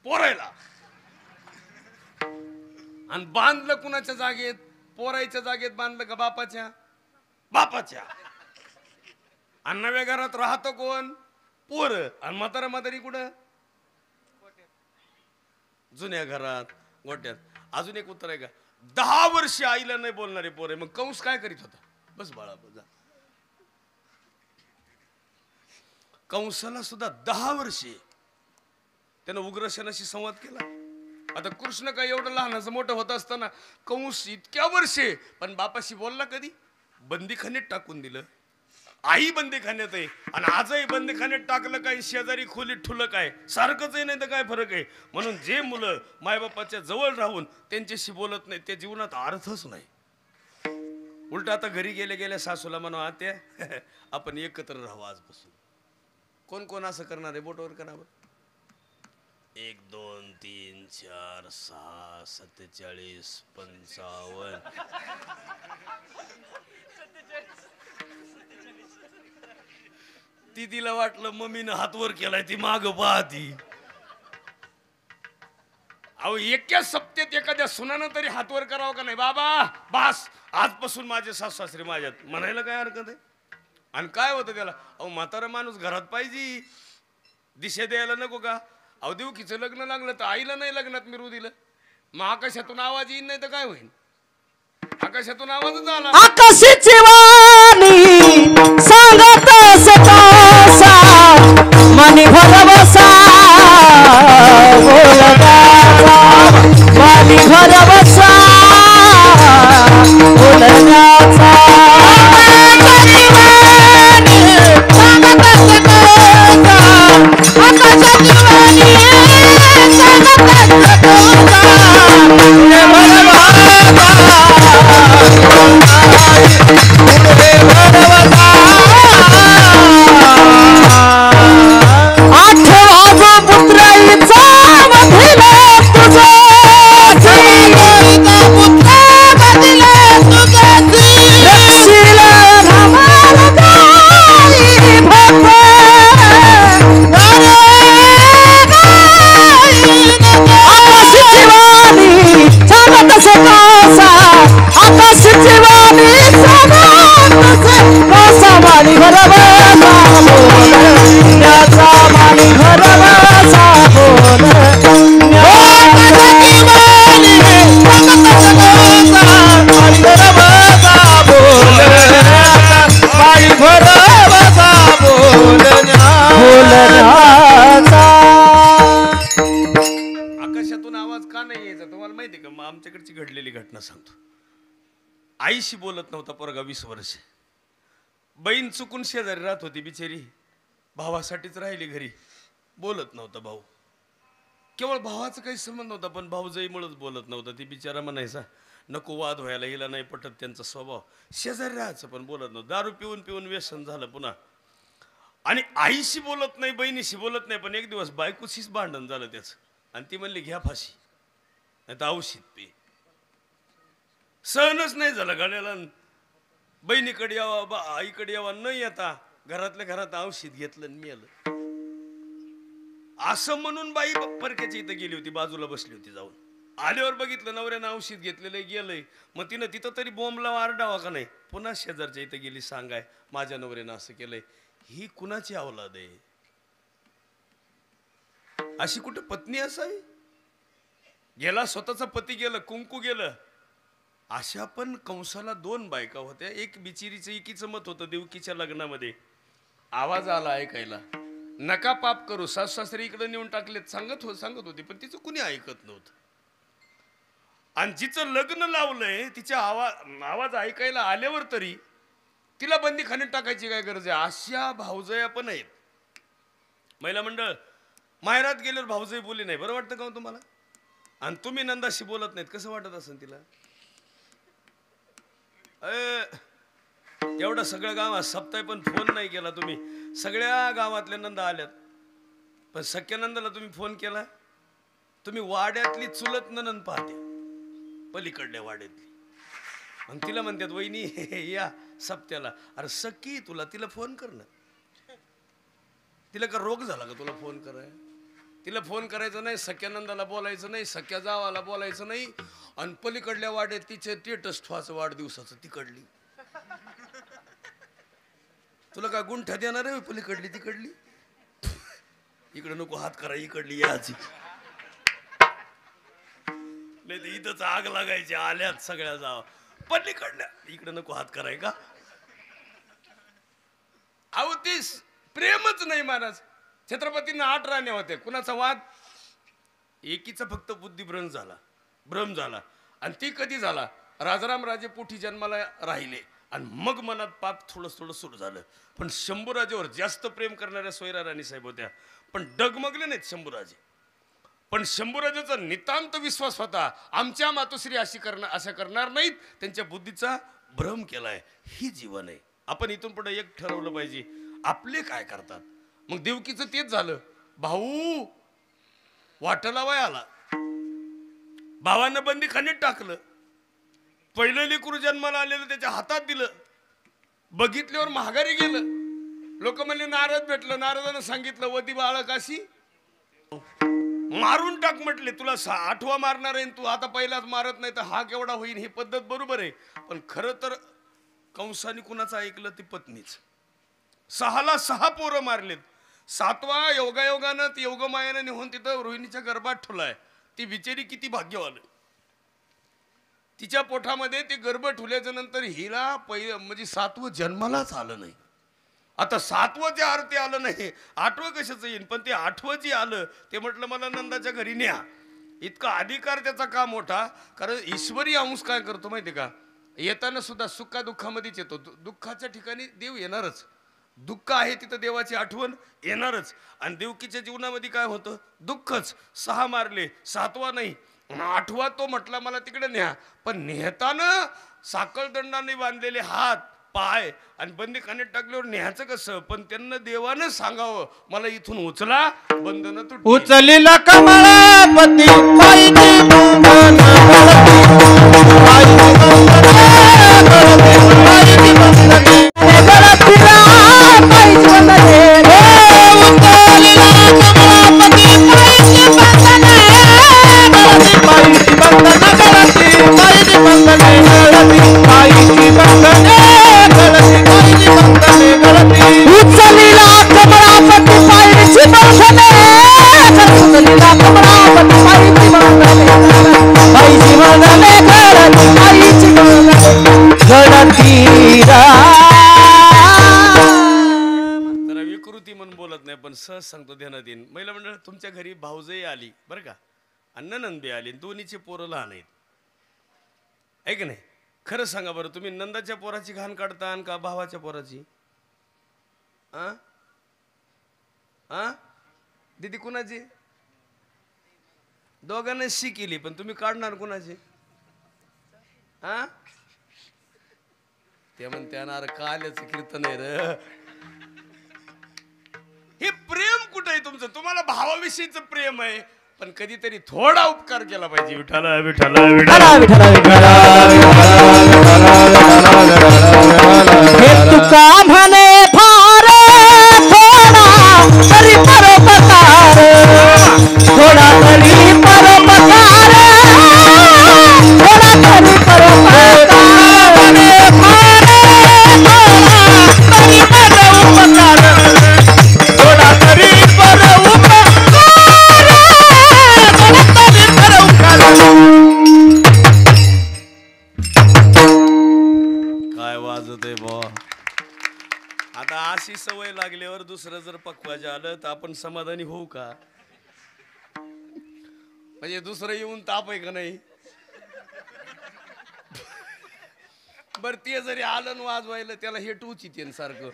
पोरायला. आणि बांधलं कुणाच्या जागेत? पोरायच्या जागेत बांधलं का बापाच्या? बापाच्या. आणि नव्या घरात राहतं कोण? पोर. आणि म्हातारा म्हातारी कुठं? जुन्या घरात, गोट्यात. अजून एक उत्तर आहे का? 10 वर्ष आईला नाही बोलणारे पोर आहे. मग कंस काय करीत होता? बस बाळा जा. कंसाला सुद्धा 10 वर्षे त्यानं उग्रसेनाशी संवाद केला. आता कृष्ण काय एवढं लहानाचं मोठं होत असताना कंस इतक्या वर्षे, पण बापाशी बोलला कधी? बंदीखान्यात टाकून दिलं. आई बंदीखान्यात आहे, आणि आजही बंदीखान्यात टाकलं काय, शेजारी खोलीत ठुलं काय, सारखंच आहे. नाही तर काय फरक आहे? म्हणून जे मुलं मायबापाच्या जवळ राहून त्यांच्याशी बोलत नाही, त्या जीवनात अर्थच नाही. उलट आता घरी गेल्या सासूला म्हणा, आत्या आपण एकत्र राहू आजपासून. कोण कोण असं करणार आहे? बोटवर करावं. 1 2 3 4 6 47 55. ती तिला वाटलं मम्मीनं हातवर केलाय, ती माग पाहती. अहो, एका सप्त्यात एखाद्या सुनानं तरी हातवर करावं का नाही? बाबा बास, आजपासून माझे सासू सासरे माझ्यात, म्हणायला काय हरकत आहे? आणि काय होतं त्याला? अहो, म्हातारा माणूस घरात पाहिजे, दिशा द्यायला नको का? अहो, देवकीचं लग्न लागलं तर आईला नाही लग्नात मिरू दिलं. मग आकाशातून आवाज येईन नाही तर काय होईल? आकाशातून आवाजच आला. आकाशाची वाणी सांगत सतासा मनी भरवसा बोलण्याचा, मनी भरवसा बोलण्याचा. आकाशाची वाणी सांगत सतासा, आकाशाची वाणी सांगत सतासा आमच्याकडची घडलेली घटना सांगतो. आईशी बोलत नव्हता पोरगा 20 वर्ष. बहीण चुकून शेजारी राहत होती बिचारी, भावासाठीच राहिली घरी. बोलत नव्हता भाऊ, केवळ भावाचा काही संबंध नव्हता, पण भाऊजाईमुळेच बोलत नव्हता. ती बिचारा म्हणायचा नको वाद व्हायला, हिला नाही पटत त्यांचा स्वभाव. शेजारी राहायचं पण बोलत नव्हतं. दारू पिऊन पिऊन व्यसन झालं पुन्हा. आणि आईशी बोलत नाही, बहिणीशी बोलत नाही. पण एक दिवस बायकोशीच भांडण झालं त्याचं, आणि ती म्हणली घ्या फाशी, नाही तर औषध पे. सहनच नाही झालं गाड्याला. बहिणीकडे यावा, आईकडे यावा, न येता घरातल्या घरात औषध घेतलं आणि मेलं. असं म्हणून बाई परक्याच्या इथं गेली होती, बाजूला बसली होती. जाऊन आल्यावर बघितलं नवऱ्यानं औषध घेतलेलं गेलंय. मग तिनं तिथं तरी बॉम्बला आरडावा का नाही. पुन्हा शेजारच्या इथं गेली, सांगाय माझ्या नवऱ्यानं असं केलंय. ही कुणाची औलाद आहे? अशी कुठं पत्नी असावी? गेला स्वतःचा पती गेलं, कुंकू गेलं. अशा पण कंसाला 2 बायका होत्या. एक बिचिरीचं एकीचं मत होतं देवकीच्या लग्नामध्ये. आवाज आला ऐकायला, नका पाप करू, सासू सासरे इकडे नेऊन टाकलेत सांगत होती. पण तिचं कुणी ऐकत नव्हतं. आणि जिचं लग्न लावलंय तिच्या आवाज ऐकायला आल्यावर तरी तिला बंदीखान्यात टाकायची काय गरज आहे? अशा भाऊजया पण आहेत. महिला मंडळ, माहेरात गेल्यावर भाऊजई बोली नाही, बरं वाटतं का हो तुम्हाला? आणि तुम्ही नंदाशी बोलत नाहीत, कसं वाटत असेल तिला? एवढं सगळं गावात सप्ताह पण फोन नाही केला तुम्ही. सगळ्या गावातल्या नंदा आल्यात, पण सख्या नंदाला तुम्ही फोन केला? तुम्ही वाड्यातली चुलत ननंद पाहते, पलीकडल्या वाड्यातली, आणि तिला म्हणतात वहिनी या सप्त्याला. अरे सख्खी तुला, तिला फोन कर ना. तिला का रोग झाला का तुला फोन कराय? तिला फोन करायचं नाही, सख्या नंदाला बोलायचं नाही, सख्या जावाला बोलायचं नाही, आणि पलीकडल्या वाड्यात तिचे स्टेटस ठेवायचं वाढदिवसाचं तिकडली. तुला काय गुंठा देणार आहे पलीकडली तिकडली? इकडे नको हात करा, इकडली याची नाही तर इथंच आग लागायची. आल्यात सगळ्या जावा पलीकडल्या, इकडे नको हात कराय का? अहो तीस प्रेमच नाही महाराज. छत्रपतींना 8 राण्या होत्या, कुणाचा वाद? एकीचा फक्त भ्रम झाला. आणि ती कधी झाला? राजाराम राजे पोटी जन्माला राहिले, आणि मग मनात पाप थोडं सुरू झालं. पण शंभूराजेवर जास्त प्रेम करणाऱ्या सोयरा राणी साहेब होत्या, पण डगमगले नाहीत शंभूराजे. पण शंभूराजेचा नितांत विश्वास होता, आमच्या मातोश्री अशा करणार नाहीत. त्यांच्या बुद्धीचा भ्रम केलाय. ही जीवन आहे. आपण इथून पुढे एक ठरवलं पाहिजे, आपले काय करतात. मग देवकीचं तेच झालं. भाऊ वाटला वय आला, भावानं बंदीखान्यात टाकलं. पहिलं लेकरू जन्माला आलेलं त्याच्या हातात दिलं. बघितल्यावर महागारी गेलं. लोक म्हणले नारद भेटलं. नारदानं सांगितलं वदी बाळकाशी मारून टाक म्हटले. तुला 8वा मारणार आहे, तू आता पहिलाच मारत नाही तर हा केवढा होईल? ही पद्धत बरोबर आहे, पण खरं तर कंसाने कुणाचं ऐकलं? ती पत्नीच. 6ला 6 पोरं मारलेत. 7वा योगायोगानं ती योगमायानं नेऊन तिथं रोहिणीच्या गर्भात ठेवलाय. ती बिचारी किती भाग्यवान. तिच्या पोटामध्ये ते गर्भ ठेवल्याच्या नंतर हिला म्हणजे 7वं जन्मालाच आलं नाही. आता 7वं जे आरती आलं नाही, 8वं कशाचं येईल? पण ते 8वं जे आलं ते म्हटलं मला नंदाच्या घरी न्या. इतका अधिकार त्याचा का मोठा? कारण ईश्वरी अंश काय करतो माहिती का? येताना सुद्धा सुखा दुःखामध्येच येतो. दुःखाच्या ठिकाणी देव येणारच. दुःख आहे तिथं देवाची आठवण येणारच. आणि देवकीच्या जीवनामध्ये काय होतं? दुःखच. 6 मारले, 7वा नाही, 8वा तो म्हटला मला तिकडे न्या. पण नेहताना साखळदंडाने बांधलेले हात पाय आणि बंदीखान्यात टाकल्यावर न्यायचं कसं? पण त्यांना देवानं सांगावं मला इथून उचला, बंधन तुटली. उचलीला कमळापती पायी पण सहज सांगतो ध्यानात येईन. महिला मंडळ, तुमच्या घरी भाऊजई आली बरं का, अन्न नंदे आली, दोन्हीचे पोरं लहान आहेत. आहे की नाही? खरं सांगा बरं, तुम्ही नंदाच्या पोराची घाण काढता का भावाच्या पोराची? आ आ दीदी कुणाची? दोघांना शिकेली, पण तुम्ही काढणार कुणाची? हा ते म्हणते ना, काल्याचं कीर्तन आहे रे. हे प्रेम कुठं आहे तुमचं? तुम्हाला भावाविषयीचं प्रेम आहे, पण कधीतरी थोडा उपकार केला पाहिजे. विठाला विठाला विठाला हे तुका म्हणे फार थोडा तरी परोपकार, थोडा तरी परोपकार, थोडा तरी परोपकार म्हणे फार थोडा तरी परोपकार, थोडा तरी परोपकार. काय वाजत आहे बा. आता अशी सवय लागल्यावर दुसरं जर पक्वाज आलं तर आपण समाधानी होऊ का? म्हणजे दुसरं येऊन ताप आहे का नाही? बर ते जरी आलं न वाजवायला, त्याला हे टूच येते सारखं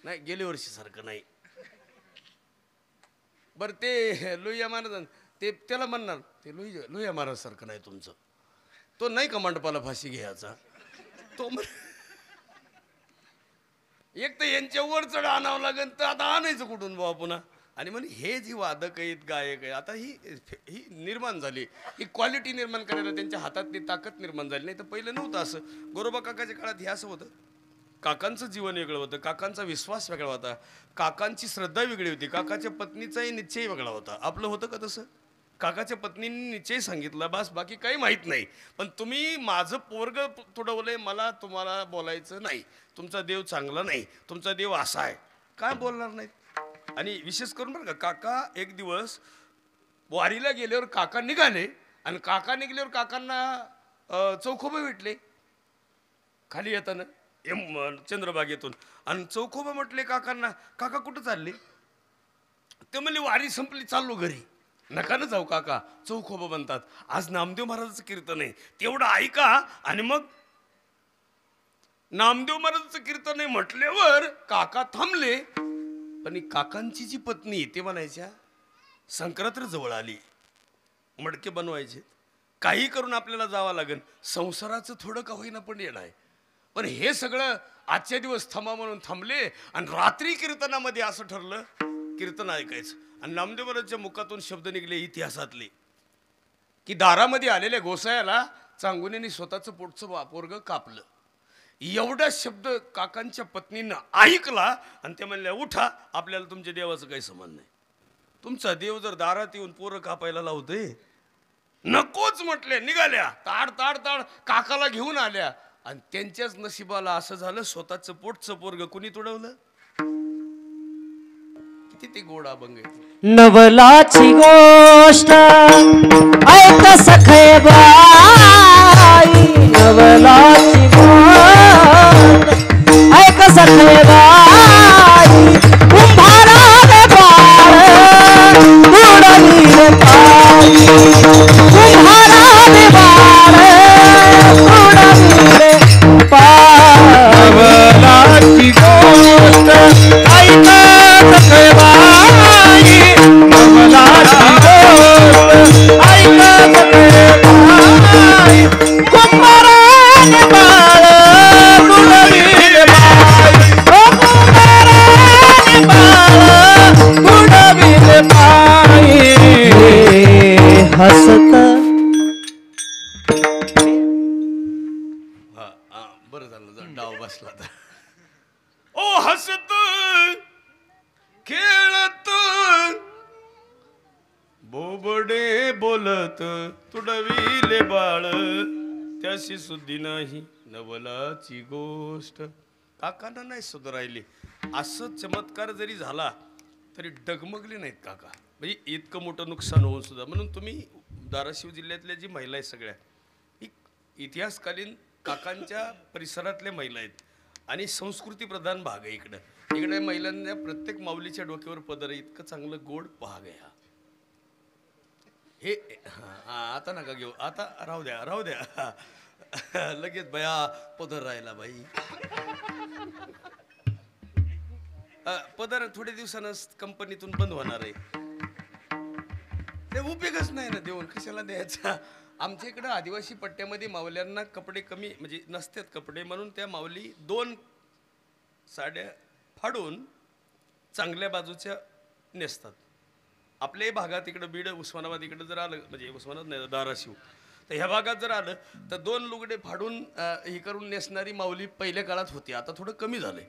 नाही, गेल्या वर्षी सारखं नाही. बर ते लोहिया महाराज ते त्याला म्हणणार, ते लोहिया महाराज सारखं नाही तुमचं. तो नाही का मंडपाला फाशी घ्यायचा तो एक तर यांच्यावर चढ आणावं लागेल, तर आता आणायचं कुठून बाबा पुन्हा? आणि म्हणजे हे जी वादक आहेत, गायक आहे, आता ही निर्माण झाली, ही क्वालिटी निर्माण करायला त्यांच्या हातातली ताकद निर्माण झाली. नाही तर पहिलं नव्हतं असं. गोरोबा काकाच्या काळात हे असं होतं. काकांचं जीवन वेगळं होतं, काकांचा विश्वास वेगळा होता, काकांची श्रद्धा वेगळी होती, काकाच्या पत्नीचाही निश्चय वेगळा होता. आपलं होतं का तसं? काकाच्या पत्नींनी निश्चय सांगितला, बस बाकी काही माहीत नाही. पण तुम्ही माझं पोरग तुडवलंय, मला तुम्हाला बोलायचं नाही, तुमचा देव चांगला नाही, तुमचा देव असा आहे, काय बोलणार नाहीत. आणि विशेष करून बरं का, काका एक दिवस वारीला गेल्यावर काका निघाले, आणि काका निघल्यावर काकांना चौखोबा भेटले खाली येताना चंद्रबागेतून. आणि चौखोबा म्हटले काकांना, काका कुठं चालले? ते म्हणले वारी संपली, चाललो घरी. नका ना जाऊ काका, चौखोबा म्हणतात, आज नामदेव महाराजांचं कीर्तन आहे, तेवढं ऐका. आणि मग नामदेव महाराजांचं कीर्तन आहे म्हटल्यावर काका थांबले. पण काकांची जी पत्नी ते म्हणायच्या, संक्रांत जवळ आली, मडके बनवायचे, काही करून आपल्याला जावं लागेल, संसाराचं थोडं का होईना पण येणार आहे. पण हे सगळं आजच्या दिवस थांबा म्हणून थांबले. आणि रात्री कीर्तनामध्ये असं ठरलं, कीर्तन ऐकायचं. आणि नामदेव महाराजांच्या मुखातून शब्द निघले इतिहासातले, की दारामध्ये आलेल्या गोसायाला चांगुनेनी स्वतःचं पोटचं पोरग कापलं. एवढा शब्द काकांच्या पत्नीनं ऐकला, आणि ते म्हणल्या, उठा, आपल्याला तुमच्या देवाचं काही संबंध नाही. तुमचा देव जर दारात येऊन पोरं कापायला लावतोय, नकोच म्हटले. निघाल्या ताड ताड ताड काकाला घेऊन आल्या. आणि त्यांच्याच नशिबाला असं झालं, स्वतःचं पोटचं पोरग कुणी तुडवलं. किती ते गोड अभंग आहे. नवलाची गोष्ट ऐक सखे बाई, नवलाची गोष्ट ऐक सखे बाई, कुंभाराने बाळ उडवीले पायी, कुंभाराने बाळ उडवीले पायी. नवलाची गोष्ट ऐक सखे बाई, नवलाची गोष्ट ऐक सखे बाई, कुंभाराने बाळ उडवीले पायी, कुंभाराने बाळ उडवीले पायी. हसत बरं झालं डाव बसला तर. ओ हसत खेळत बोबडे बोलत तुडविले बाळ, त्याशी सुद्धी नाही नवलाची गोष्ट. काकांना नाही सुधारायली. असं चमत्कार जरी झाला तरी डगमगले नाहीत काका. म्हणजे इतकं मोठं नुकसान होऊन सुद्धा. म्हणून तुम्ही धाराशिव जिल्ह्यातल्या जी महिला आहेत सगळ्या, ही इतिहासकालीन काकांच्या परिसरातल्या महिला आहेत. आणि संस्कृती प्रधान भाग आहे इकडं. इकडे महिलांना प्रत्येक माऊलीच्या डोक्यावर पदर आहे. इतकं चांगलं गोड भाग आहे हा. हे आता नका घेऊ, आता राहू द्या राहू द्या. लगेच बया पदर राहिला बाई. पदर थोड्या दिवसानंच कंपनीतून बंद होणार आहे. ते उपयोगच नाही ना देऊन, कशाला द्यायचा. आमच्या इकडं आदिवासी पट्ट्यामध्ये मावल्यांना कपडे कमी म्हणजे नसतात कपडे, म्हणून त्या माऊली 2 साड्या फाडून चांगल्या बाजूच्या नेसतात. आपल्याही भागात इकडं बीड उस्मानाबाद इकडं जर आलं, म्हणजे उस्मानाबाद नाही धाराशिव, तर ह्या भागात जर आलं तर 2 लुगडे फाडून हे करून नेसणारी माऊली पहिल्या काळात होती. आता थोडं कमी झालंय.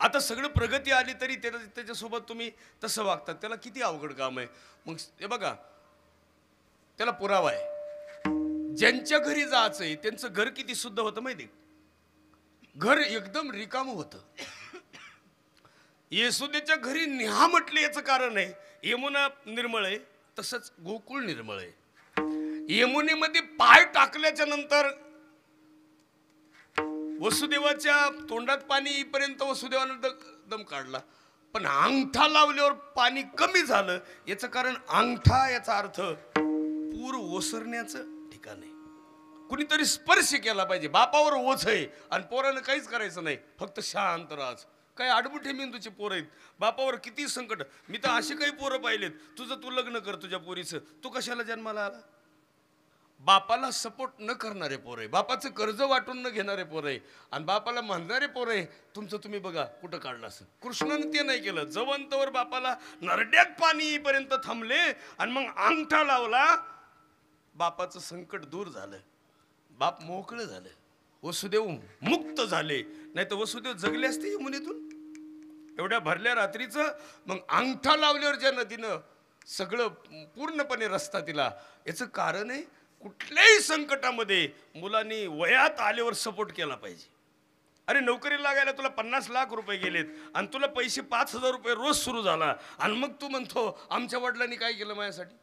आता सगळं प्रगती आली तरी त्याच्यासोबत तुम्ही तसं वागतात, त्याला किती अवघड काम आहे. मग हे बघा, त्याला पुरावा आहे. ज्यांच्या घरी जायचंय त्यांचं घर किती शुद्ध होतं माहिती, घर एकदम रिकाम होतं. येसुदेच्या घरी न्या म्हटले याचं कारण आहे, यमुना निर्मळ आहे, तसंच गोकुळ निर्मळ आहे. यमुनेमध्ये पाय टाकल्याच्या नंतर वसुदेवाच्या तोंडात पाणी येईपर्यंत वसुदेवानं दम काढला, पण अंगठा लावल्यावर पाणी कमी झालं. याचं कारण अंगठा याचा अर्थ पूर ओसरण्याचं ठिकाण आहे. कुणीतरी स्पर्श केला पाहिजे. बापावर ओझ आहे आणि पोरानं काहीच करायचं नाही, फक्त शांत राहायचं. काय आडमुठे मेंदूचे पोरं आहेत, बापावर किती संकट. मी तर असे काही पोरं पाहिलेत, तुझं तू लग्न कर तुझ्या पोरीचं, तू कशाला जन्माला आला. बापाला सपोर्ट न करणारे पोरं आहे, बापाचं कर्ज वाटून न घेणारे पोरं आहे, आणि बापाला म्हणणारे पोरं आहे. तुमचं तुम्ही बघा कुठं काढलं असं. कृष्णानं ते नाही केलं. जवंतवर बापाला नरड्यात पाणी येईपर्यंत थांबले आणि मग अंगठा लावला. बापाचं संकट दूर झालं, बाप मोकळं झालं, वसुदेव मुक्त झाले. नाही तर वसुदेव जगले असते यमुनेतून एवढ्या भरल्या रात्रीचं. मग अंगठा लावल्यावर ज्या नदीनं सगळं पूर्णपणे रस्ता दिला. याचं कारण आहे, कुठल्याही संकटामध्ये मुलांनी वयात आल्यावर सपोर्ट केला पाहिजे. अरे नोकरी लागायला तुला 50 लाख रुपये गेलेत आणि तुला पैसे 5,000 रुपये रोज सुरू झाला, आणि मग तू म्हणतो आमच्या वडिलांनी काय केलं माझ्यासाठी.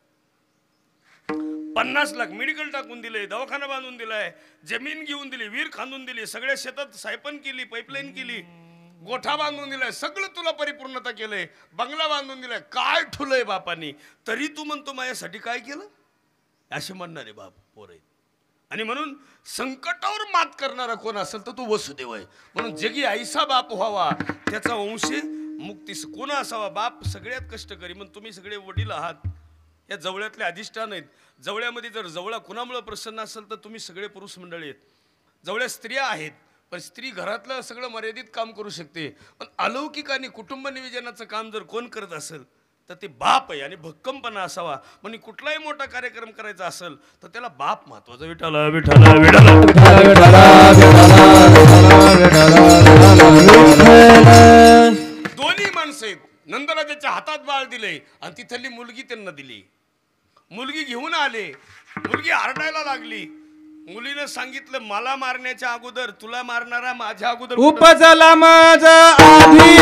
50 लाख मेडिकल टाकून दिले, दवाखाना बांधून दिलाय, जमीन घेऊन दिली, विहीर खांदून दिली, सगळ्या शेतात सायपन केली, पाईपलाईन केली, गोठा बांधून दिलाय, सगळं तुला परिपूर्णता केलंय, बंगला बांधून दिलाय, काय ठुलंय बापानी, तरी तू म्हणतो माझ्यासाठी काय केलं. असे म्हणणारे बाप पोर आहेत. आणि म्हणून संकटावर मात करणारा कोण असेल तर तो वसुदेव आहे. म्हणून जगी ऐसा बाप व्हावा, त्याचा वंश मुक्तीस कोण असावा. बाप सगळ्यात कष्टकरी. मग तुम्ही सगळे वडील आहात, या जवळ्यातले अधिष्ठान आहेत. जवळ्यामध्ये जर जवळा कुणामुळे प्रसन्न असेल तर तुम्ही सगळे पुरुष मंडळी आहेत. जवळ्या स्त्रिया आहेत, पण स्त्री घरातलं सगळं मर्यादित काम करू शकते, पण अलौकिक आणि कुटुंब नियोजनाचं काम जर कोण करत असेल तर ते बाप आहे. आणि भक्कमपणा असावा. म्हणजे कुठलाही मोठा कार्यक्रम करायचा असेल तर त्याला बाप महत्वाचा. विठाला विठाला विठाला दोन्ही माणसं आहेत. नंदराजाच्या हातात बाळ दिले आणि तिथली मुलगी त्यांना दिली. मुलगी घेऊन आले, मुलगी आरडायला लागली. मुलीनं सांगितलं मला मारण्याच्या अगोदर तुला मारणारा माझ्या अगोदर उपजला माझा आधी,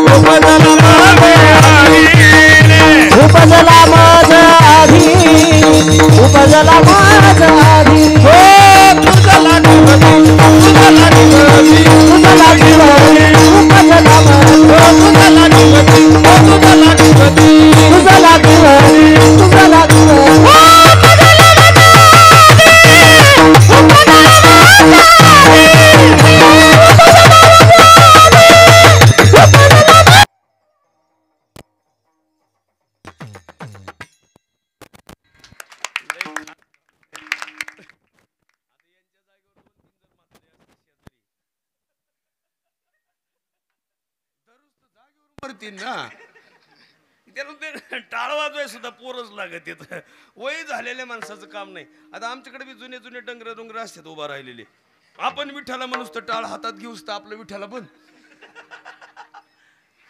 उपजला माझा आधी, उपजला माझा आधी, उपजला माझा आधी. हो तुझला दिवशी, तुझला दिवशी, तुझला दिवशी, उपजला माझा, तुझला दिवशी, तुझला दिवशी, तुझला दिवशी, तुझला दिवशी. ना त्याला ते टाळ वाजवाय सुद्धा पोरच लागत येत. वय झालेल्या माणसाचं काम नाही. आता आमच्याकडे बी जुने जुने डंगर डोंगर असतात उभा राहिलेले. आपण विठ्ठला म्हणूस तर टाळ हातात घेऊस तर आपलं विठ्ठला बंद.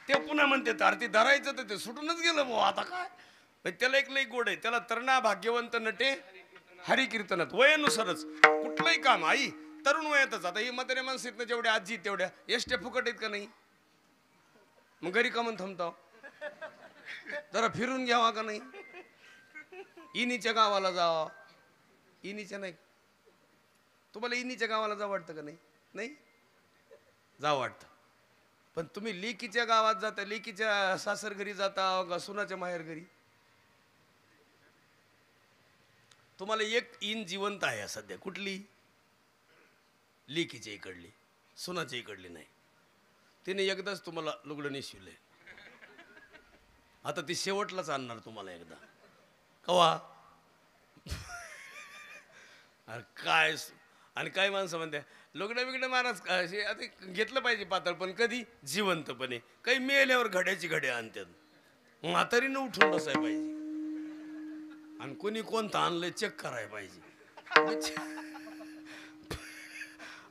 ते पुन्हा म्हणते आरती धरायचं तर ते सुटूनच गेलं भाऊ. आता काय त्याला एक लई गोड आहे. त्याला तरणा भाग्यवंत नटे हरिकीर्तनात वयानुसारच कुठलंही काम. आई तरुण वयातच. आता ही म्हाताऱ्या माणसात जेवढ्या आजी तेवढ्या एसट्या फुकट आहेत का नाही. मग घरी का म्हणून थांबतो, जरा फिरून घ्यावा का नाही. इनीच्या गावाला जावा. इनीच्या नाही तुम्हाला इनीच्या गावाला जा वाटतं का नाही. नाही जा वाटतं. पण तुम्ही लेकीच्या गावात जाता, लेकीच्या सासर घरी जाता का सुनाच्या माहेर घरी. तुम्हाला एक इन जिवंत आहे सध्या. कुठली? लेकीच्या इकडली, सुनाच्या इकडली नाही. तिने एकदाच तुम्हाला लुगडं नेसविले. आता ती शेवटलाच आणणार तुम्हाला एकदा. कवा? अरे काय. आणि काय माणसं म्हणते लुगडं बिगडं महाराज आता घेतलं पाहिजे पातळ, पण कधी? जिवंतपणे. काही मेल्यावर घड्याची घड्या आणतात. म्हातारीनं उठून बसायला पाहिजे. आणि कोणी कोणतं आणलंय चेक करायला पाहिजे.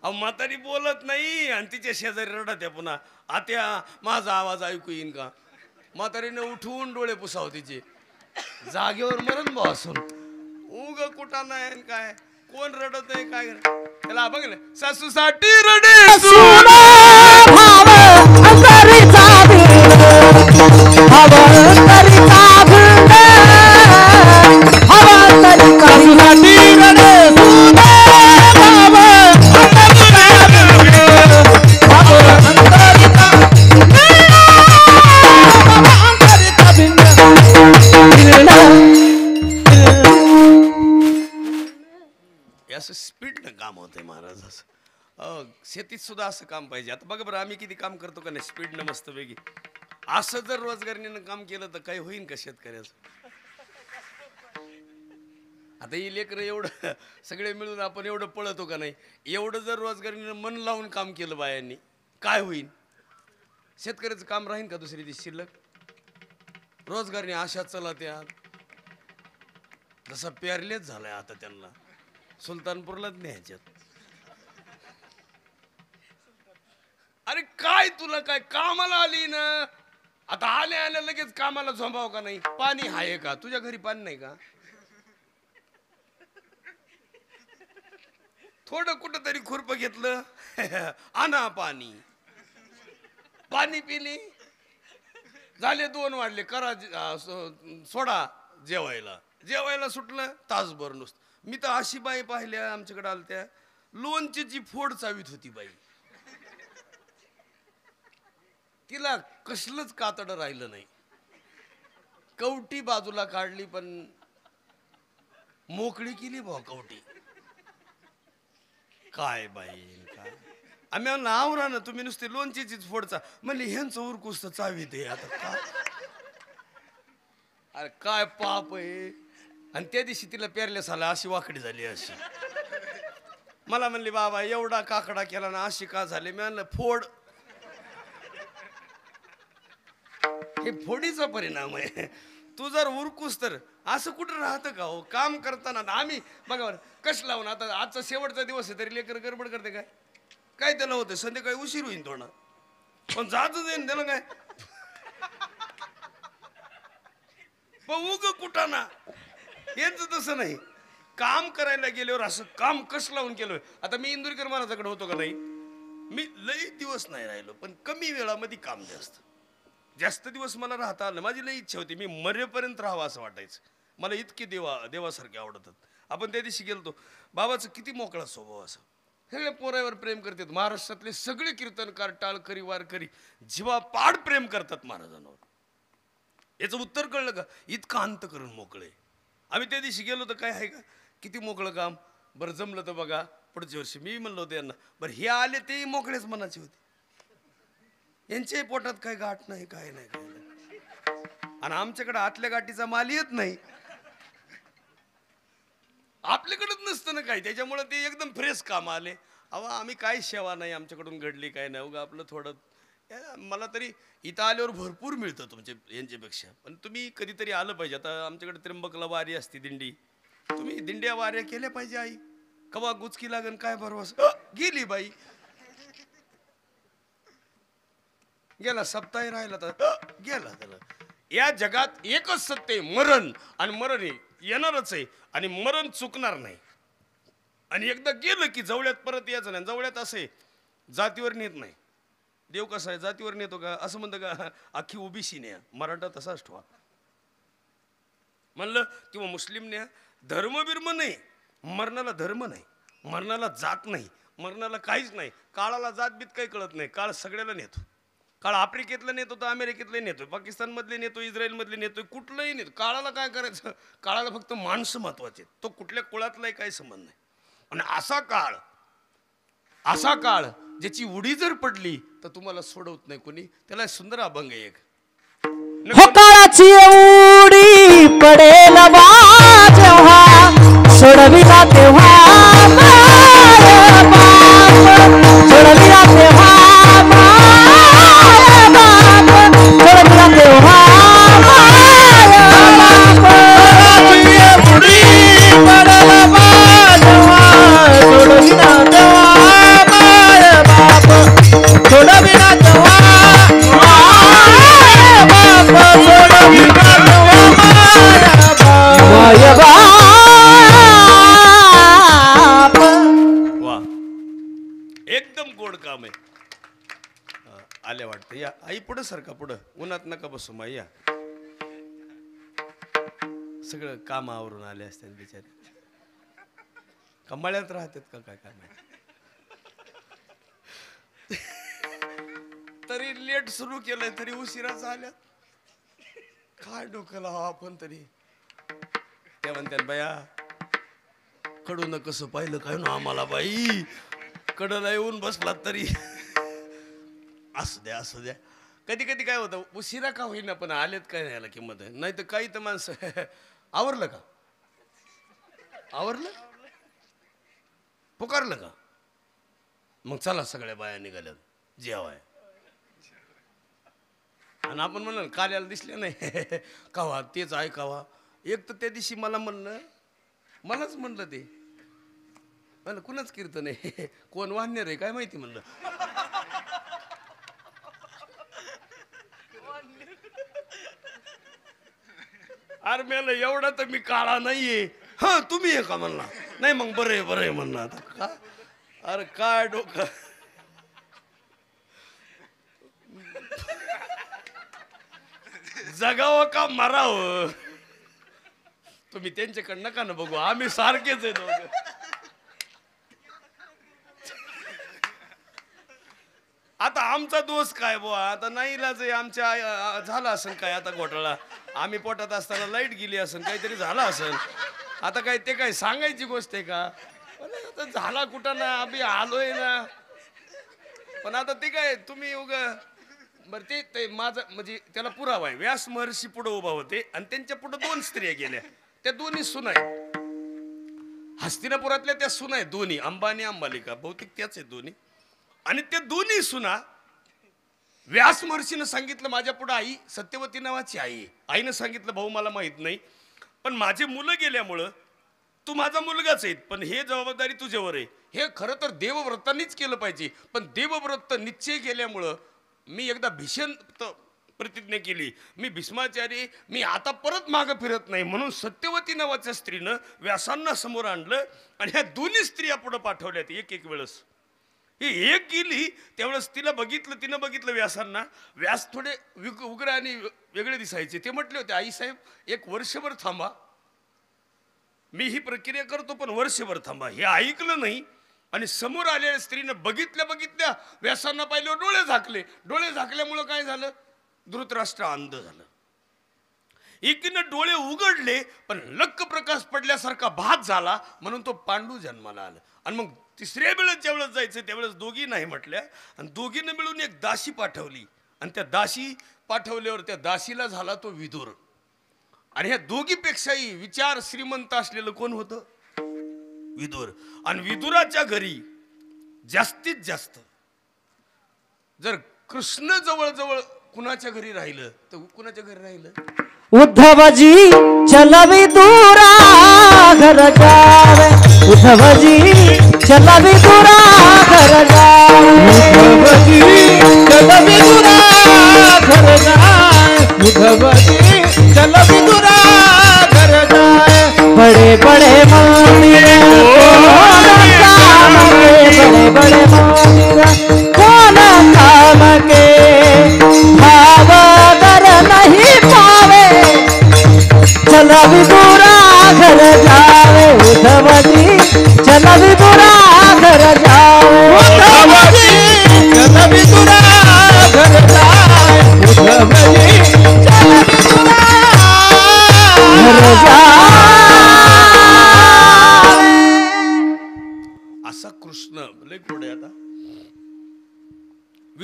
अहो म्हातारी बोलत नाही आणि तिच्या शेजारी रडत आहे पुन्हा. आत्या माझा आवाज ऐकू येईन का? म्हातारीने उठवून डोळे पुसाव तिचे. जागेवर मरण बसून उग कुठं नाही काय. कोण रडत आहे काय? त्याला बघ ना, सासूसाठी रडे असं स्पीडनं काम होतंय महाराज. असं शेतीत सुद्धा असं काम पाहिजे. आता बघा बरं आम्ही किती काम करतो का नाही स्पीडनं मस्तपैकी. असं जर रोजगारीनं काम केलं तर काही होईन का शेतकऱ्याचं? आता ही लेकरं एवढं सगळे मिळून आपण एवढं पळतो का नाही? एवढं जर रोजगारीनं मन लावून काम केलं बायांनी काय होईन? शेतकऱ्याचं काम राहीन का दुसरी दिवशी शिल्लक? रोजगारीने आशा चला त्या जसं पेरलेच झालंय आता त्यांना. सुलतानपूरलाच न्यायच्यात. अरे काय तुला काय कामाला आली ना? आता आल्या आल्या लगेच कामाला झोंबाव का नाही? पाणी आहे का तुझ्या घरी? पाणी नाही का? थोडं कुठं तरी खुरप घेतलं आणा पाणी. पाणी पिली झाले 2 वाजले. करा सोडा जेवायला. जेवायला सुटलं तासभर नुसतं. मी तर अशी बाई पाहिल्या आमच्याकडे आलत्या लोणचीची फोड चावीत होती बाई. तिला कसलंच कातडं राहिलं नाही. कवटी बाजूला काढली पण मोकळी केली भाऊ कवटी. काय बाई काय. आम्ही आवरा ना तुम्ही नुसते लोणचीचीच फोडचा म्हणले ह्यांचं उरकुस तर चावीत आहे. आता काय अरे काय पाप आहे. आणि त्या दिवशी तिला पेरल्या साला अशी वाकडी झाली अशी. मला म्हणली बाबा एवढा काकडा केला ना अशी का झाली? मी म्हणलं फोड. हे फोडीचा परिणाम आहे. तू जर उरकूस तर असं कुठं राहतं का हो? काम करताना आम्ही बघा बरं कश लावून. आता आजचा शेवटचा दिवस आहे तरी लेकर गडबड करते काय? काय त्याला होतं संध्याकाळी उशीर होईन थोडा पण जातच येईन त्याला काय. उग कुठं ना यांचं तसं नाही. काम करायला गेल्यावर असं काम कस लावून केलं. आता मी इंदुरकर महाराजाकडे होतो का नाही? मी लई दिवस नाही राहिलो पण कमी वेळामध्ये काम जास्त दिवस मला राहता आलं. माझी लई इच्छा होती मी मरेपर्यंत राहावं असं वाटायचं. मला इतके देवासारखे आवडतात. आपण त्या दिवशी गेलतो. बाबाचं किती मोकळा स्वभाव. असं सगळे पोरावर प्रेम करतात. महाराष्ट्रातले सगळे कीर्तनकार टाळकरी वारकरी जीवापाड प्रेम करतात महाराजांवर. याचं उत्तर कळलं का? इतकं अंतकरण मोकळे. आम्ही त्या दिवशी गेलो तर काय आहे का किती मोकळं काम. बरं जमलं तर बघा पुढच्या वर्षी. मी म्हणलो होतं यांना बरं हे आले ते मोकळेच मनाचे होते. यांच्याही पोटात काय गाठ नाही काय नाही काय नाही. आणि आमच्याकडे आतल्या गाठीचा माल येत नाही. आपल्याकडंच नसतं ना काय. त्याच्यामुळे ते एकदम फ्रेश काम आले. अहो आम्ही काही सेवा नाही आमच्याकडून घडली काय नाही. उगा आपलं थोडं मला तरी इथं आल्यावर भरपूर मिळतं तुमच्या यांच्यापेक्षा. पण तुम्ही कधीतरी आलं पाहिजे. आता आमच्याकडे त्र्यंबकला वारी असते दिंडी. तुम्ही दिंड्या वाऱ्या केल्या पाहिजे. आई कवा गुचकी लागन काय भरवसा. गेली बाई गेला. सप्ताही राहिला तर गेला. त्याला या जगात एकच सत्य आहे मरण. आणि मरण हे येणारच आहे आणि मरण चुकणार नाही. आणि एकदा गेलं की जवळ्यात परत यायचं नाही. जवळ्यात असे जातीवर नेत नाही. देव कसा आहे जातीवर नेतो का असं म्हणतं का? अख्खी ओबीसी न्या. मराठा तसाच ठेवा म्हणलं किंवा मुस्लिम न्या. धर्म बिर्म नाही. मरणाला धर्म नाही. मरणाला जात नाही. मरणाला काहीच नाही. काळाला जात बीत काही कळत नाही. काळ सगळ्याला नेतो. काळ आफ्रिकेतलं नेतो तर अमेरिकेतलं नेतोय, पाकिस्तान मधले नेतो, इस्रायल मधले नेतोय, कुठलंही नेतो. काळाला काय करायचं? काळाला फक्त माणसं महत्वाचे, तो कुठल्या कुळातलाही काही संबंध नाही. आणि असा काळ ज्याची उडी जर पडली तर तुम्हाला सोडवत नाही कोणी. त्याला सुंदर अभंग आहे एक. हो काळाची उडी पडेल बा जेव्हा सोडविला तेव्हा माय बाप, सोडविला तेव्हा माय बाप, सोडविला तेव्हा माय बाप. काळाची उडी पडेल बा जेव्हा सोडविला तेव्हा माय बाप, सोडविला तेव्हा वा, एकदम गोड काम आहे. आले वाटतं. या आई पुढं सारखा, पुढं उन्हात नका बसू माई. या सगळं काम आवरून आले असते बिचारे. कंबाळ्यात राहतात का काय काय माहिती. तरी लेट सुरू केलंय तरी उशिरा झाल्या. काय डोकं लावा आपण तरी. त्या म्हणतात बाया कडून कसं पाहिलं काय ना आम्हाला बाई, कडला येऊन बसला तरी असू द्या असू द्या. कधी कधी काय होतं, उशिरा का होईना पण आलेत काय नाही याला किंमत आहे. नाही तर काही तर माणसं आवरलं का, आवरलं, पुकारलं का, मग चला सगळ्या बाया निघाल्यात जेवाय. आणि आपण म्हणलं कार्याला दिसले नाही कावा तेच ऐकावा. एक तर त्या दिवशी मला मलाच म्हणलं ते म्हणलं कुणाच कीर्तन आहे, कोण वाहणार आहे काय माहिती म्हणलं. अरे मेला एवढा तर मी काळा नाहीये. हा तुम्ही आहे का म्हणला. नाही मग बरं आहे म्हणणं. आता का अरे काय डोकं. जगावं का मरावं तुम्ही त्यांच्याकडे नका ना बघू, आम्ही सारखेच आहे दोघं. आता आमचा दोष काय बुवा, आता नाही इलाज आहे. आमच्या झाला असेल काय आता घोटाळा. आम्ही पोटात असताना लाईट गेली असेल, काहीतरी झालं असेल. आता काय ते काय सांगायची गोष्ट आहे का. आता झाला कुठं ना, आम्ही आलोय ना. पण आता ते काय तुम्ही बरं ते माझं म्हणजे त्याला पुरावा आहे. व्यास महर्षी पुढे उभा होते आणि त्यांच्या पुढे 2 स्त्रिया गेल्या. त्या दोन्ही सुना आहेत. हस्तिनापुरातल्या त्या सुना आहेत दोन्ही, अंबा आणि अंबालिका, बहुतेक त्याच आहेत दोन्ही. आणि त्या दोन्ही सुना व्यास महर्षीनं सांगितलं माझ्या पुढे आई सत्यवती नावाची आई. आईनं सांगितलं भाऊ मला माहित नाही, पण माझे मुलं गेल्यामुळं तू माझा मुलगाच आहे, पण हे जबाबदारी तुझ्यावर आहे. हे खरं तर देवव्रतांनीच केलं पाहिजे, पण देवव्रत निश्चय केल्यामुळं मी एकदा भीषण प्रतिज्ञा केली, मी भीष्माचारी, मी आता परत मागं फिरत नाही. म्हणून सत्यवती नावाच्या स्त्रीनं व्यासांना समोर आणलं आणि ह्या दोन्ही स्त्रिया पुढे पाठवल्यात एक वेळेस. ही एक गेली त्यावेळेस तिनं बघितलं व्यासांना. व्यास थोडे उग्र आणि वेगळे दिसायचे. ते म्हटले होते आईसाहेब 1 वर्षभर थांबा, मी ही प्रक्रिया करतो पण वर्षभर थांबा. हे ऐकलं नाही आणि समोर आलेल्या स्त्रीनं बघितल्या व्यासांना पाहिलं, डोळे झाकले. डोळे झाकल्यामुळं काय झालं, धृतराष्ट्र अंध झालं. एकीनं डोळे उघडले पण लक्क प्रकाश पडल्यासारखा भात झाला, म्हणून तो पांडू जन्माला आला. आणि मग तिसऱ्या वेळेस ज्यावेळेस जायचं त्यावेळेस दोघी नाही म्हटल्या आणि दोघीनं मिळून एक दासी पाठवली. आणि त्या दासी पाठवल्यावर त्या दासीला झाला तो विदुर. आणि ह्या दोघीपेक्षाही विचार श्रीमंत असलेलं कोण होतं, विदुर. आणि विदुराच्या घरी जास्तीत जास्त जर कृष्ण जवळ कुणाच्या घरी राहिलं तर कुणाच्या घरी राहिलं, उद्धवजी चल विदुरा घर जावे, उद्धवजी चल विदुरा घर जावे, उद्धवजी चल विदुरा घर जाए, उद्धवजी चल विदुरा घर जाए. बड़े बड़े मंदिर कौन काम के, बड़े बड़े मंदिर कौन काम के, भाव अगर नहीं पावे चल विदुरा घर जावे, उद्धवजी चल विदुरा घर जावे, उद्धवजी चल विदुरा घर जावे.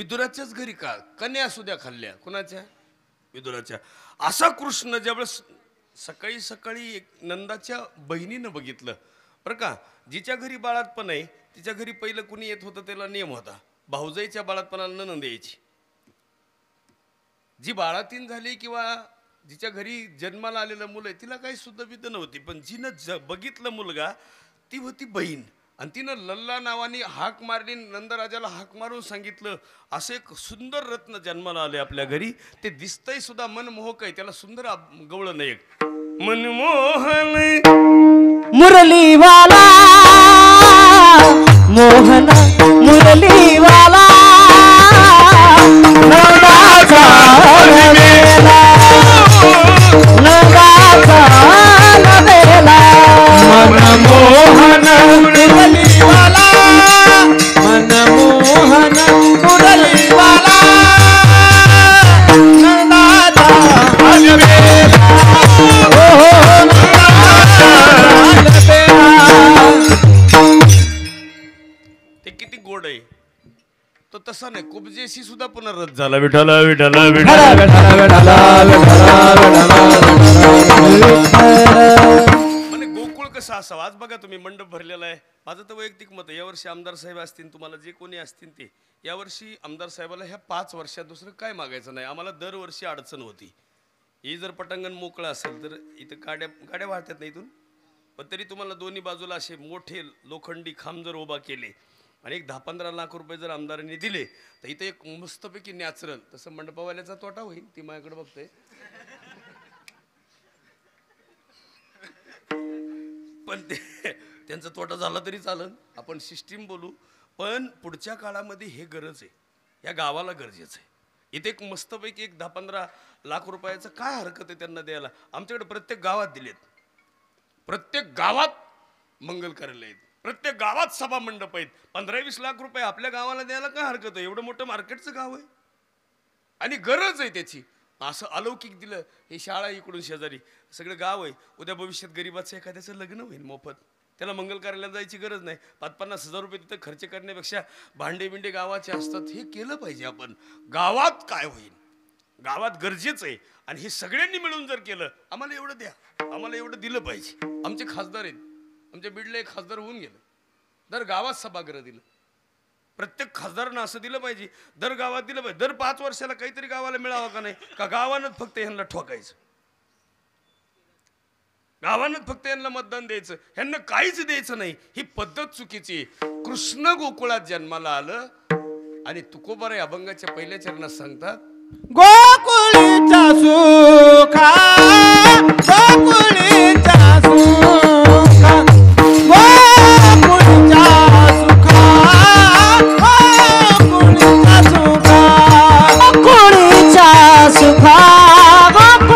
विदुराच्याच घरी का कन्या सुद्धा खाल्ल्या कुणाच्या विदुराच्या. असा कृष्ण ज्यावेळेस सकाळी सकाळी एक नंदाच्या बहिणीनं बघितलं बरं का, जिच्या घरी बाळातपण आहे तिच्या घरी पहिलं कुणी येत होतं त्याला नियम होता, भाऊजाईच्या बाळातपणाला नंद यायची. जी बाळातीन झाली किंवा जिच्या घरी जन्माला आलेलं मुलं आहे तिला काही सुद्धा विध नव्हती, पण जिनं बघितलं मुलगा ती होती बहीण. आणि तिनं लल्ला नावाने हाक मारली, नंदराजाला हाक मारून सांगितलं असं एक सुंदर रत्न जन्माला आले आपल्या घरी, ते दिसतंय सुद्धा मनमोहक आहे, त्याला सुंदर गवळण आहे मनमोहन मुरलीवाला मोहन मुरलीवाला नंदाचा नवेला नंदाचा नवेला मनमोहन मुरलीवाला मनमोहन मुरलीवाला नंदाचा नवेला ते किती गोड आहे. तो तसा नाही, कुबजेशी सुद्धा पुनर्रत झाला. विठाला विठाला विठाला म्हणजे गोकुळ कसं असावं. आज बघा तुम्ही मंडप भरलेला आहे. माझं तर वैयक्तिक मत आहे, यावर्षी आमदार साहेब असतील, तुम्हाला जे कोणी असतील ते, यावर्षी आमदार साहेबाला ह्या 5 वर्षात दुसरं काय मागायचं नाही. आम्हाला दरवर्षी अडचण होती. ही जर पटांगण मोकळं असेल तर इथं गाड्या वाहतात नाही इथून, पण तरी तुम्हाला दोन्ही बाजूला असे मोठे लोखंडी खांब जर उभा केले आणि एक 10-15 लाख रुपये जर आमदारांनी दिले तर इथं एक मस्तपैकी नॅचरल, तसं मंडपवाल्याचा तोटा होईल, ती माझ्याकडे बघते, पण त्यांचा तोटा झाला तरी चालेल, आपण सिस्टीम बोलू. पण पुढच्या काळामध्ये हे गरज आहे, या गावाला गरजेचं आहे. इथे एक मस्तपैकी एक 10-15 लाख रुपयाचं काय हरकत आहे त्यांना द्यायला. आमच्याकडे प्रत्येक गावात दिलेत, प्रत्येक गावात मंगल कार्यालय आहेत, प्रत्येक गावात सभा मंडप आहेत. 15-20 लाख रुपये आपल्या गावाला द्यायला काय हरकत आहे. एवढं मोठं मार्केटचं गाव आहे आणि गरज आहे त्याची. असं अलौकिक दिलं, ही शाळा इकडून शेजारी सगळं गाव आहे, उद्या भविष्यात गरीबाचं एखाद्याचं लग्न होईल मोफत, त्याला मंगल कार्यालयात जायची गरज नाही. 5-50 हजार रुपये तिथं खर्च करण्यापेक्षा भांडे बिंडे गावाचे असतात, हे केलं पाहिजे आपण. गावात काय होईल, गावात गरजेचं आहे. आणि हे सगळ्यांनी मिळून जर केलं, आम्हाला एवढं द्या, आम्हाला एवढं दिलं पाहिजे. आमचे खासदार आहेत, आमच्या बीडला एक खासदार होऊन गेलं, दर गावात सभागृह दिलं. प्रत्येक खासदारांना असं दिलं पाहिजे, दर गावात दिलं पाहिजे. दर 5 वर्षाला काहीतरी गावाला मिळावं का नाही, का गावानंच फक्त ह्यांना ठोकायचं, गावानंच फक्त यांना मतदान द्यायचं, ह्यांना काहीच द्यायचं नाही. ही पद्धत चुकीची. कृष्ण गोकुळात जन्माला आलं आणि तुकोबाराय अभंगाच्या पहिल्या चरणात सांगतात, गोकुळीचा सुखा गोकुळीचा सुखा गोकुळीचा सुखा गोकुळीचा सुखा गोकुळीचा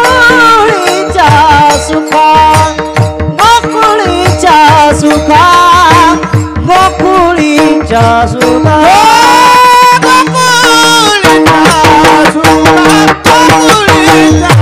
सुखा गोकुळीचा सुखा गोकुळीचा सुखा गोकुळीचा सुखा गोकुळीचा सुखा गोकुळीचा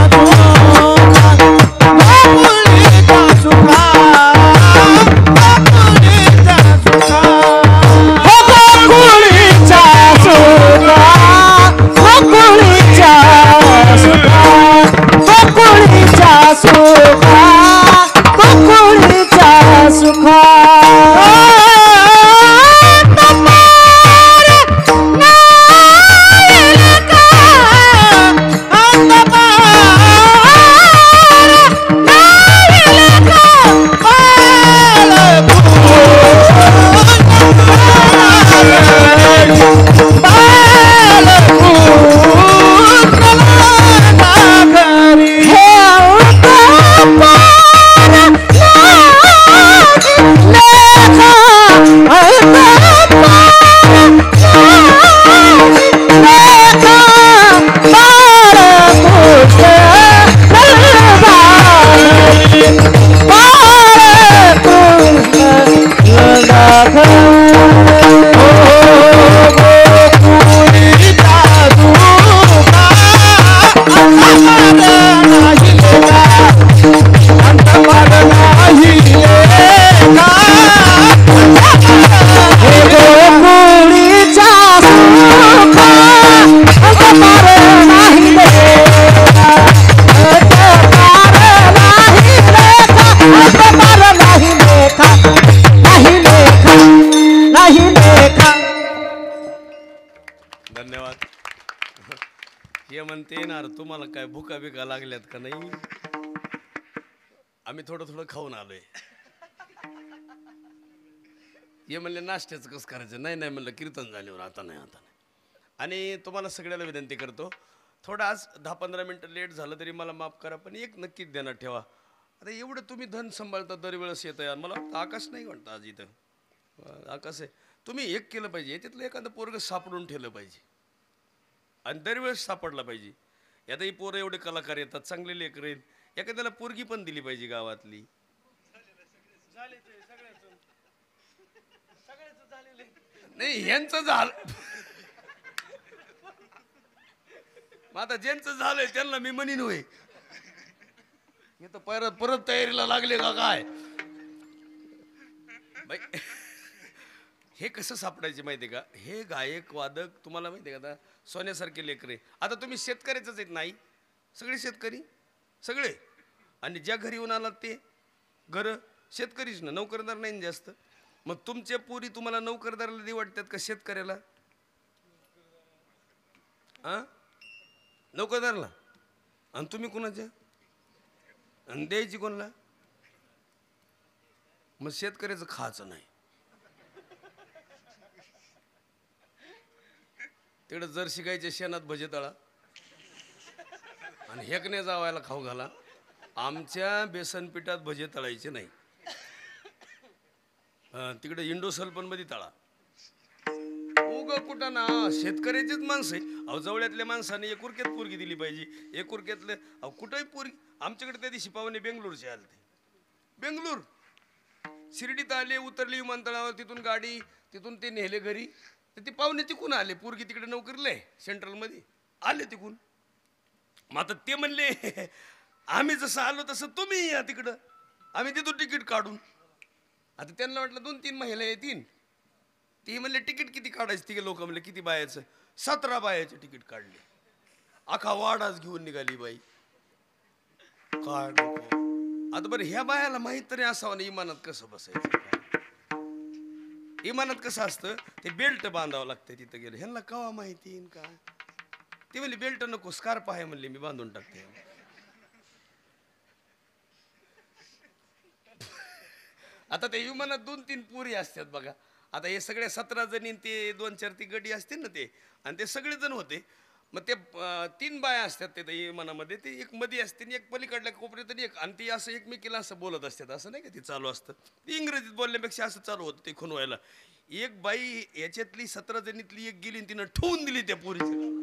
यार तुम्हाला काय भुका बिका लागल्यात का नाही? आम्ही थोडं थोडं खाऊन आलोय. हे म्हणले नाश्त्याचं कसं करायचं? नाही नाही म्हणलं कीर्तन झाल्यावर आता नाही. आणि तुम्हाला सगळ्याला विनंती करतो, थोडं आज 10-15 मिनटं लेट झालं तरी मला माफ करा, पण एक नक्कीच ध्यानात ठेवा. आता एवढं तुम्ही धन सांभाळता दरवेळेस येतं यार. मला आकाश नाही म्हणता आज इथं आकाश आहे. तुम्ही एक केलं पाहिजे, तिथलं एखादं पोरगं सापडून ठेवलं पाहिजे आणि दरवेळेस सापडला पाहिजे. आता ही पोरं एवढे कलाकार येतात, चांगले लेकर आहेत, एखाद्याला पोरगी पण दिली पाहिजे गावातली. नाही ह्यांचं झालं, मग आता ज्यांचं झालंय त्यांना मी म्हणीन होय. हे तर परत तयारीला लागले का काय? हे कसं सापडायचे माहितीये का? हे गायक वादक तुम्हाला माहितीये का? आता सोन्यासारखे लेकरे. आता तुम्ही शेतकऱ्याच आहेत नाही, सगळे शेतकरी सगळे. आणि ज्या घरी येऊन आलात ते घर शेतकरीच ना, नोकरदार नाही जास्त. मग तुमच्या पुरी तुम्हाला नोकरदाराला दे वाटतात का शेतकऱ्याला? नोकरदारला. आणि तुम्ही कोणाच्या? आणि द्यायची कोणाला? मग शेतकऱ्याचं खायचं नाही. तिकडं जर्सी गायच्या शेणात भजे तळा आणि हेकणे जावायला खाऊ घाला. आमच्या बेसन पिठात भजे तळायचे नाही. तिकडे इंडोसल्फन मध्ये तळा. उग कुठं ना शेतकऱ्याचीच माणसं आहे. अहो जवळ्यातल्या माणसाने एकुरक्यात पोरगी दिली पाहिजे. एकुरक्यातले अहो कुठंही पोरगी. आमच्याकडे त्या दिवशी पाहुणे बेंगलोरचे आले. बेंगलोर शिर्डीत आले, उतरले विमानतळावर, तिथून गाडी, तिथून ते नेले घरी. तर ती पाहुणे तिकून आले, पोरगी तिकडे नोकरीला आहे सेंट्रलमध्ये आले तिकून. मग आता ते म्हणले आम्ही जसं आलो तसं तुम्ही या तिकडं, आम्ही देतो तिकीट काढून. आता त्यांना वाटलं 2-3 महिला येतील. ते म्हणले तिकीट किती काढायचं? तिघे लोक म्हणले किती बायाचं? 17 बायाचे तिकीट काढले. अख्खा वाडाच घेऊन निघाली बाई. काय आता बरं ह्या बायाला माहित तरी असावं ना इमानात कसं बसायचं. इमानात कसं असतं ते बेल्ट बांधावं लागतं. तिथं गेलं ह्यांना कवा माहिती का? ते म्हणले बेल्ट नको, स्कार्फ आहे म्हणले, मी बांधून टाकते. आता त्या विमानात 2-3 पुरी असतात बघा. आता हे सगळे 17 जणी, ते 2-4 ती गडी असते ना ते, आणि ते सगळे जण होते. मग ते 3 बाया असतात ते विमानामध्ये. ते एक मध्ये असते, एक पलीकडल्या कोपऱ्यात, आणि एक, आणि ती असं एकमेकीला असं बोलत असतात. असं नाही का ते चालू असतं. ती इंग्रजीत बोलण्यापेक्षा असं चालू होतं ते खुनवायला. एक बाई याच्यातली 17 जणीतली एक गेली, तिनं ठेवून दिली त्या पोरीची.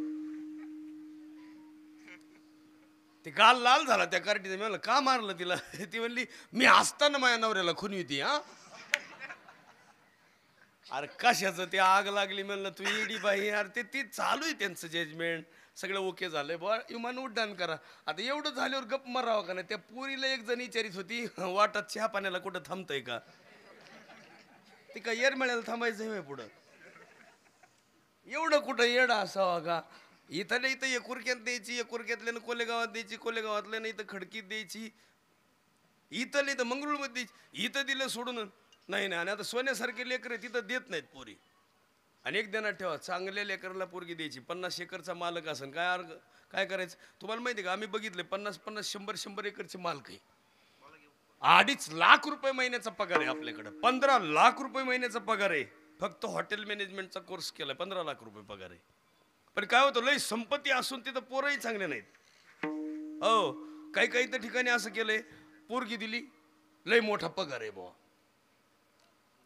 ते गाल लाल झाला त्या कार्टीचा. मी म्हणलं का मारलं तिला? ती म्हणली मी असताना माझ्या नवऱ्याला खुनवी ती. अरे कशाचं ते आग लागली म्हणलं तू इडी बाई. अरे ते चालू आहे त्यांचं जजमेंट, सगळं ओके झालंय बा, विमान उड्डाण करा. आता एवढं झाल्यावर गप मारावं का नाही? त्या पुरीला एक जण विचारित होती वाटात चहा पाण्याला कुठं थांबतंय का? ते का येरमेळ्याला थांबायचं पुढं? एवढं कुठं येडा असावा का? इथल्या इथं एकुरक्यात द्यायची, एकुरक्यातल्यानं कोलेगावात द्यायची, कोलेगावातल्यानं इथं खडकीत द्यायची, इथं इथं मंगरुळमध्ये द्यायची. इथं दिलं सोडून नाही. आणि आता सोन्यासारखे लेकर तिथं देत नाहीत पोरी. आणि एक ध्यानात ठेवा, चांगल्या लेकराला पोरगी द्यायची. 50 एकरचा मालक असेल काय करायचं तुम्हाला माहिती आहे का? आम्ही बघितले 50-50, 100-100 एकरचे मालक आहे. 2.5 लाख रुपये महिन्याचा पगार आहे आपल्याकडे. 15 लाख रुपये महिन्याचा पगार आहे. फक्त हॉटेल मॅनेजमेंटचा कोर्स केलाय, 15 लाख रुपये पगार आहे. पण काय होतं, लय संपत्ती असून तिथं पोरही चांगले नाहीत. हो काही तर ठिकाणी असं केलंय, पोरगी दिली, लय मोठा पगार आहे बुवा,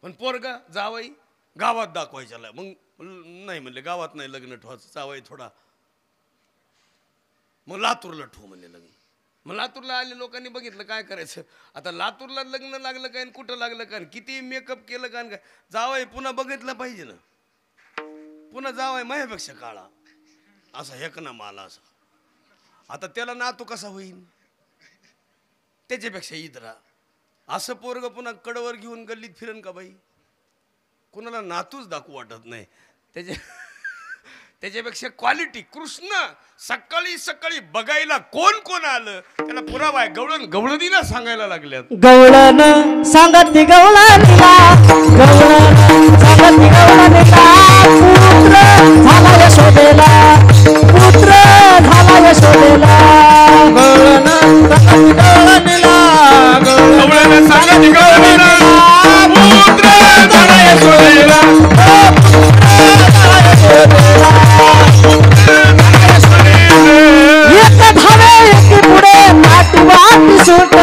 पण पोरगा जावाई गावात दाखवायच्याला. मग नाही म्हणले गावात नाही लग्न ठेवायचं, जावाई थोडा, मग लातूरला ठेवू म्हणले लग्न. मग लातूरला आले लोकांनी बघितलं काय करायचं. आता लातूरला लग्न लागलं काय, कुठं लागलं काय, किती मेकअप केलं काय, जावाई पुन्हा बघितलं पाहिजे ना. पुन्हा जावाई माझ्यापेक्षा काळा असा हेक ना मला असा. आता त्याला नातू कसा होईल, त्याच्यापेक्षा इतरा असं पोरग पुन्हा कडवर घेऊन गल्लीत फिरन का बाई? कुणाला नातूच दाखवू वाटत नाही. त्याच्यापेक्षा क्वालिटी. कृष्ण सकाळी सकाळी बघायला कोण कोण आलं त्याला पुरावा आहे. गवळणीला सांगायला लागल्यात. गवळण सांगती गवळणीला, गवळण सांगती गवळणीला, पुत्र झाला यशोदेला, पुत्र पुत्र झाला यशोदेला गवळण सांगत गवळण पुत्र झाला यशोदेला एक धावे एक पुढे नाटी वाटी सुट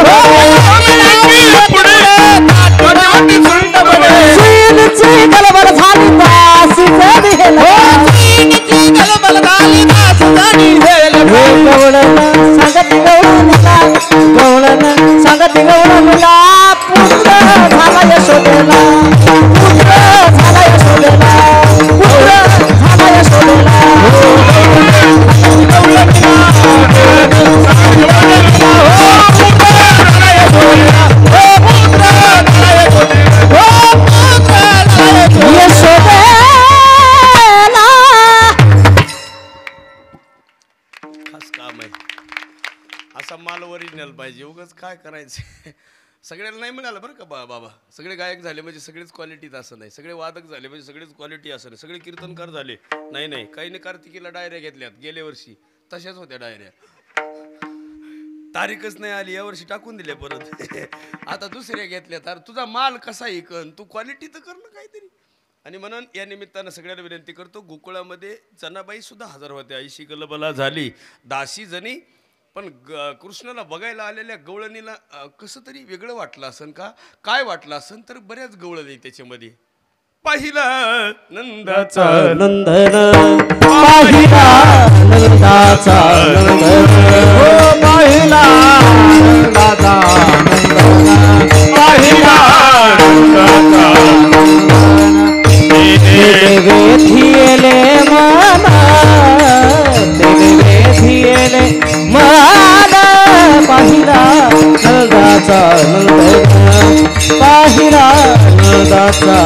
सुईची गलबल झाली दासी जडी गवळण सांगती गवळणीला गवळण सांगती गवळणीला पुत्र झाला यशोदेला पुत्र झाला यशोदेला पुत्र झाला यशोदेला खास काम आहे असा माल ओरिजिनल पाहिजे उगाच काय करायचं सगळ्याला नाही मिळालं बरं का बाबा सगळे गायक झाले म्हणजे सगळेच क्वालिटीत असं नाही सगळे वादक झाले म्हणजे सगळेच क्वालिटी असं नाही सगळे कीर्तनकार झाले नाही नाही काही कार्तिकीला डायऱ्या घेतल्यात गेल्या वर्षी तशाच होत्या डायऱ्या तारीखच नाही आली यावर्षी टाकून दिल्या परत आता दुसऱ्या घेतल्या तर तुझा माल कसा इकन तू क्वालिटी तर कर ना काहीतरी आणि म्हणून या निमित्तानं सगळ्यांना विनंती करतो गोकुळामध्ये जनाबाई सुद्धा हजर होत्या ऐशी गलबला झाली दासी जणी पण कृष्णाला बघायला आलेल्या गवळणीला कसं तरी वेगळं वाटलं असन का काय वाटलं असन तर बऱ्याच गवळणी त्याच्यामध्ये पाहिला नंदाचा नंदन पाहिला नंदाचा नंदन हो पाहिला नंदाचा नंदन पाहिला नंदाचा देवे थियले मना देवे थियले मना पाहिला नंदाचा नंदन पाहिला नंदाचा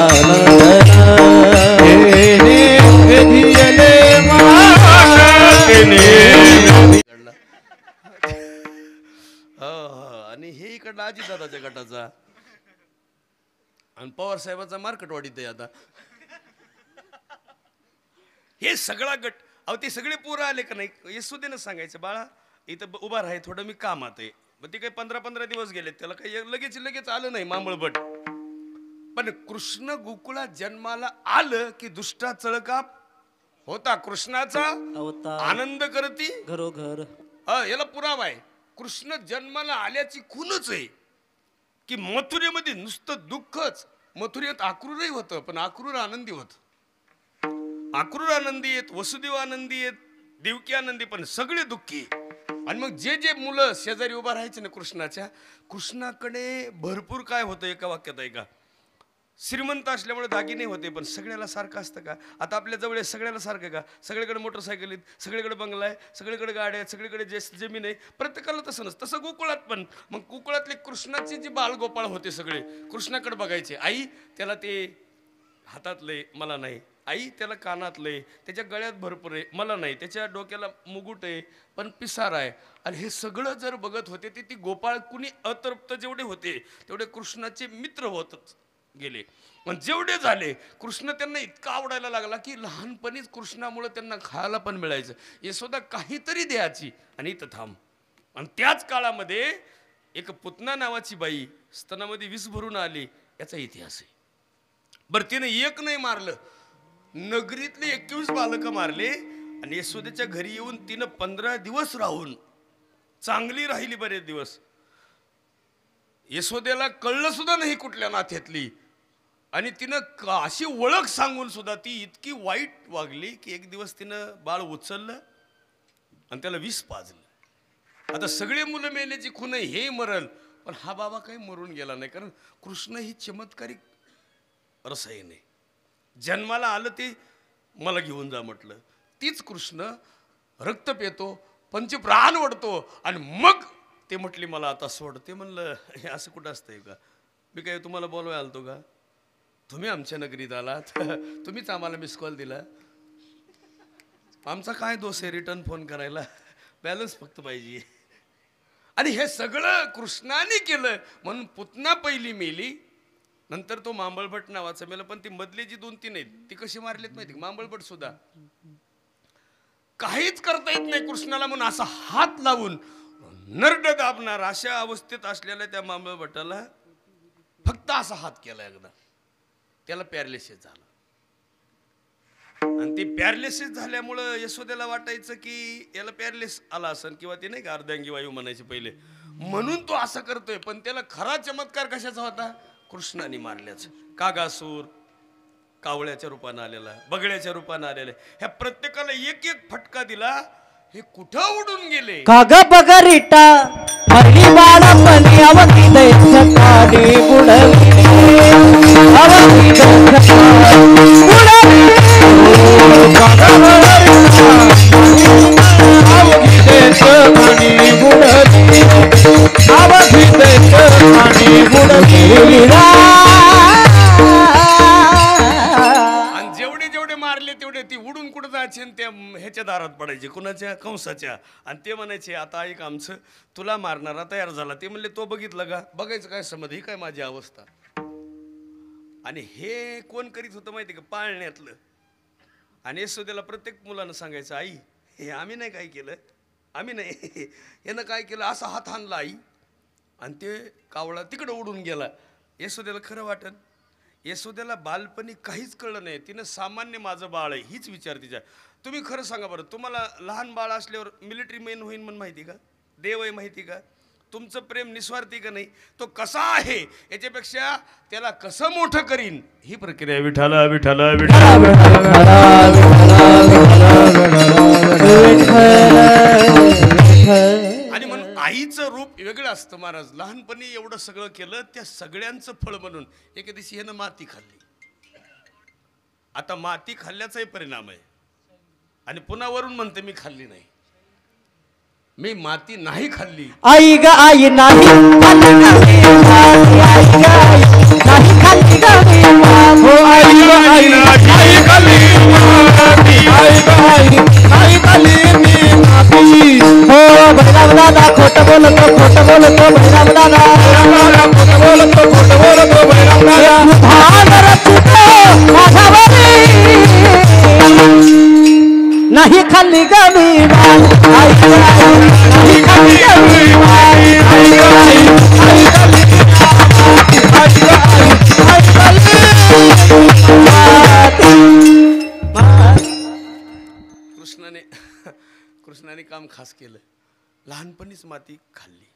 आणि हे इकडला अजितदादाच्या गटाचा आणि पवार साहेबाचा मार्केटवाडीत आहे आता हे सगळा गट अहो ते सगळे पोरं आले का नाही येसुदेनं सांगायचं बाळा इथं उभा राहा थोडं मी कामात आहे मग ते काही 15-15 दिवस गेले त्याला काही लगेच आलं नाही मांबळभट पण कृष्ण गोकुळात जन्माला आलं की दुष्टा चळकाप होता कृष्णाचा आनंद करती घरोघर याला पुरावा आहे कृष्ण जन्माला आल्याची खूनच आहे की मथुरेमध्ये नुसतं दुःखच मथुरेत आक्रूरही होतं पण आक्रूर आनंदी होत आक्रूर आनंदी येत वसुदेव आनंदी येत देवकी आनंदी पण सगळे दुःखी आणि मग जे मुलं शेजारी उभा राहायचे ना कृष्णाच्या कृष्णाकडे भरपूर काय होतं एका वाक्यात आहे का श्रीमंत असल्यामुळे दागिने होते पण सगळ्याला सारखं असतं का आता आपल्या जवळ सगळ्याला सारखं का सगळीकडे मोटरसायकल आहेत सगळीकडे बंगला आहे सगळीकडे गाड्या आहेत सगळीकडे जमीन आहे प्रत्येकाला तसं नसतं तसं गोकुळात पण मग गोकुळातले कृष्णाचे जे बालगोपाळ होते सगळे कृष्णाकडे बघायचे आई त्याला ते हातातले मला नाही आई त्याला कानातले त्याच्या गळ्यात भरपूर आहे मला नाही त्याच्या डोक्याला मुकुट आहे पण पिसार आहे आणि हे सगळं जर बघत होते ते ती गोपाळ कुणी अतृप्त जेवढे होते तेवढे कृष्णाचे मित्र होतच गेले पण जेवढे झाले कृष्ण त्यांना इतका आवडायला लागला की लहानपणीच कृष्णामुळे त्यांना खायला पण मिळायचं यशोदा काहीतरी द्यायची आणि इथं थांब आणि त्याच काळामध्ये एक पुतना नावाची बाई स्तनामध्ये विष भरून आली याचा इतिहास आहे बरं तिने एक नाही मारलं नगरीतले 21 बालकं मारले आणि यशोदेच्या घरी येऊन तिनं 15 दिवस राहून चांगली राहिली बरेच दिवस यशोदेला कळलं सुद्धा नाही कुठल्या नात्यातली आणि तिनं अशी ओळख सांगून सुद्धा ती इतकी वाईट वागली की एक दिवस तिनं बाळ उचललं आणि त्याला विष पाजलं आता सगळे मुलं मेल्याची खून हे मरल पण हा बाबा काही मरून गेला नाही कारण कृष्ण ही चमत्कारिक रसायन आहे जन्माला आलं ते मला घेऊन जा म्हटलं तीच कृष्ण रक्त पितो पंचप्राण ओढतो आणि मग ते म्हटली मला आता सोड ते म्हणलं हे असं कुठं असतंय का मी काय तुम्हाला बोलवाय आलतो का तुम्ही आमच्या नगरीत आलात तुम्हीच आम्हाला मिस कॉल दिला आमचा काय दोष आहे रिटर्न फोन करायला बॅलन्स फक्त पाहिजे आणि हे सगळं कृष्णाने केलं म्हणून पुतना पहिली मेली नंतर तो मांबळभट नावाचा मेला पण ती मधली जी 2-3 आहेत ती कशी मारलीत माहिती मांबळभट सुद्धा काहीच करता येत नाही कृष्णाला म्हणून असा हात लावून नरड दाबणार अशा अवस्थेत असलेल्या त्या मांबळ भटाला फक्त असा हात केला एकदा, त्याला पॅरालिसिस झालं. आणि ते पॅरालिसिस झाल्यामुळं यशोदेला वाटायचं की याला पॅरालिसिस आला असेल किंवा ते नाही का अर्धांगी वायू म्हणायचे पहिले, म्हणून तो असं करतोय. पण त्याला खरा चमत्कार कशाचा होता? कृष्णाने मारल्याचा. कागासूर कावळ्याच्या रूपानं आलेला, बगड्याच्या रूपानं आलेला, ह्या प्रत्येकाला एक एक फटका दिला. हे कुठं उडून गेले? काग बगरिटा मरली बाळपणी अवधी दैसकाडी बुडली, अवधी दैसकाडी बुडली. काग बगरिटा अवधी दैसकाडी बुडली, अवधी दैसकाडी बुडली. आणि जेवढे जेवढे मारले तेवढे ती उडून कुठं जायचे आणि त्या ह्याच्या दारात पडायचे, कुणाच्या? कंसाच्या. आणि ते म्हणायचे आता ऐक आमचं, तुला मारणारा तयार झाला. ते म्हणले तो बघितलं का? बघायचं काय समज, ही काय माझी अवस्था. आणि हे कोण करीत होतं माहिती का? पाळण्यातलं. आणि यशोदेला प्रत्येक मुलानं सांगायचं, आई हे आम्ही नाही काय केलं, आम्ही नाही, यानं काय केलं, असा हात हाणला आई. आणि ते कावळा तिकडं उडून गेला. यशोदेला खरं वाटन. यशोदेला बालपणी काहीच कळलं नाही. तिनं सामान्य माझं बाळ आहे हीच विचार तिच्या. तुम्ही खरं सांगा बरं, तुम्हाला लहान बाळ असल्यावर मिलिटरी मेन होईन म्हणून माहिती का? देव आहे माहिती का? तुमचं प्रेम निस्वार्थी का नाही? तो कसा आहे याच्यापेक्षा त्याला कसं मोठं करीन ही प्रक्रिया. विठाला विठाला विठाला. आणि म्हणून आईचं रूप वेगळं असतं महाराज. लहानपणी एवढं सगळं केलं, त्या सगळ्यांचं फळ म्हणून एके दिवशी ह्यानं माती खाल्ली. आता माती खाल्ल्याचाही परिणाम आहे. आणि पुन्हा वरून म्हणते मी खाल्ली नाही, मी माती नाही खाल्ली. आई ग आई नाही खाल्ली ग मी माती, आई ग आई नाही खाल्ली ग मी माती. हो आई ग आई नाही खाल्ली माती, आई ग आई नाही खाल्ली मी माती. हो बहिराम दादा खोटं बोलतो, खोटं बोलतो बहिराम दादा, खोटं बोलतो, खोटं बोलतो बहिराम दादा. भान रचतो माझ्यावरी नाही खाल्ली ग मी माती, आई ग आई नाही खाल्ली ग मी माती, आई ग आई नाही खाल्ली ग मी माती, आई ग आई नाही खाल्ली माती. कृष्णाने काम खास केलं. लहानपणीच माती खाल्ली.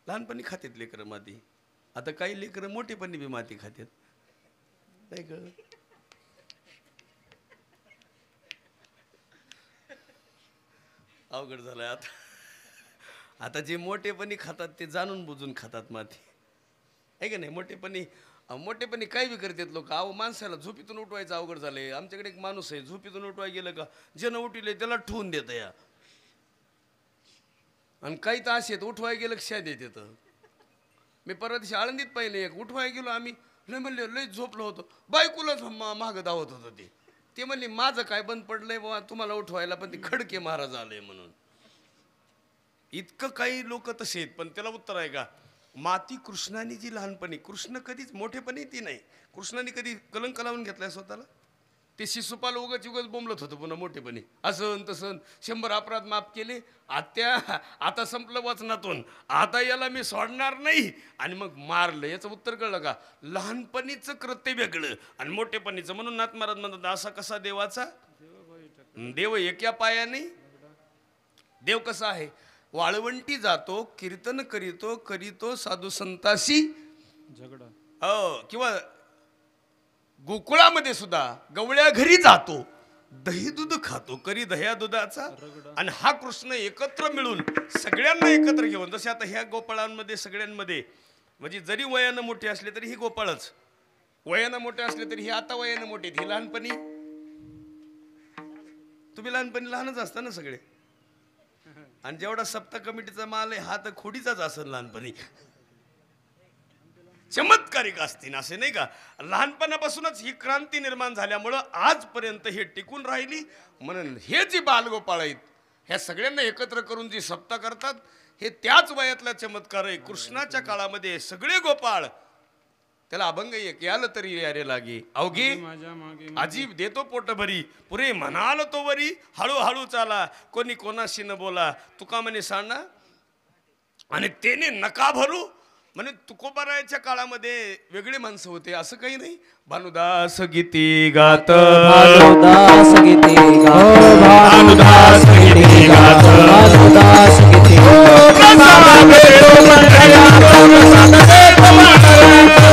लहानपणी खातात लेकरं माती. आता काही लेकरं मोठेपणी बी माती खातात नाही ग. अवघड झालंय आता. आता जे मोठेपणी खातात ते जाणून बुजून खातात माती आहे का नाही? मोठेपणी काय बी करतात लोक. अहो माणसाला झोपीतून उठवायचं अवघड झालंय. आमच्याकडे एक माणूस आहे, झोपीतून उठवाय गेलं का ज्यानं उठले त्याला ठेवून देत या. आणि काही तर असे उठवाय गेलं क्षय देत. मी परवा दिवशी आळंदीत पाहिले एक उठवाय गेलो आम्ही, लय म्हणले लय झोपलो होतो, बायकोलाच मागं धावत होतं ते म्हणले माझं काय बंद पडलंय बाबा तुम्हाला उठवायला, पण ते खडके महाराज आले म्हणून. इतकं काही लोक तसे आहेत. पण त्याला उत्तर आहे का? माती कृष्णाने जी लहानपणी, कृष्ण कधीच मोठेपणी ती नाही, कृष्णाने कधी कलंक लावून घेतलाय स्वतःला? ते शिशुपाल उगाच बोंबलत होतं पुन्हा मोठेपणी, असं तसं 100 अपराध माफ केले. आता संपलं वचनातून, आता याला मी सोडणार नाही, आणि मग मारलं. याचं उत्तर कळलं का? लहानपणीचं कृत्य वेगळं आणि मोठेपणीचं. म्हणून नाथ महाराज म्हणतात असा कसा देवाचा देव एका पायाने. देव कसा आहे? वाळवंटी जातो, कीर्तन करीतो साधू संताशी झगडा. हो, किंवा गोकुळामध्ये सुद्धा गवळ्या घरी जातो, दही दूध खातो, करी दह्या दुधाचा. आणि हा कृष्ण एकत्र मिळून सगळ्यांना एकत्र घेऊन, जसे आता ह्या गोपाळांमध्ये सगळ्यांमध्ये म्हणजे जरी वयानं मोठे असले तरी ही गोपाळच, वयानं मोठे असले तरी ही आता वयानं मोठे. ही लहानपणी, तुम्ही लहानपणी लहानच असता ना सगळे. आणि जेवढा सप्ताह कमिटीचा माल आहे हा तर खोडीचाच असेल लहानपणी. चमत्कारिक असतील असे नाही का? लहानपणापासूनच ही क्रांती निर्माण झाल्यामुळं आजपर्यंत हे टिकून राहिली. म्हणून हे जे बालगोपाळ आहेत ह्या सगळ्यांना एकत्र करून जी सप्ताह करतात हे त्याच वयातला चमत्कार आहे. कृष्णाच्या काळामध्ये सगळे गोपाळ त्याला अभंग एक याल तरी यारे लागे अवघे आजी देतो पोट भरी पुरे म्हणाल तो वरी हळूहळू चाला कोणी कोणाशी न बोला तुका म्हणे सांडा आणि त्याने नका भरू म्हणे तुकोबारायच्या काळामध्ये वेगळी माणसं होते असं काही नाही. भानुदास गीती गात भानुदास गीते गात भानुदास गीते गात भानुदास गीते प्रसाद देतो पंढरीनाथ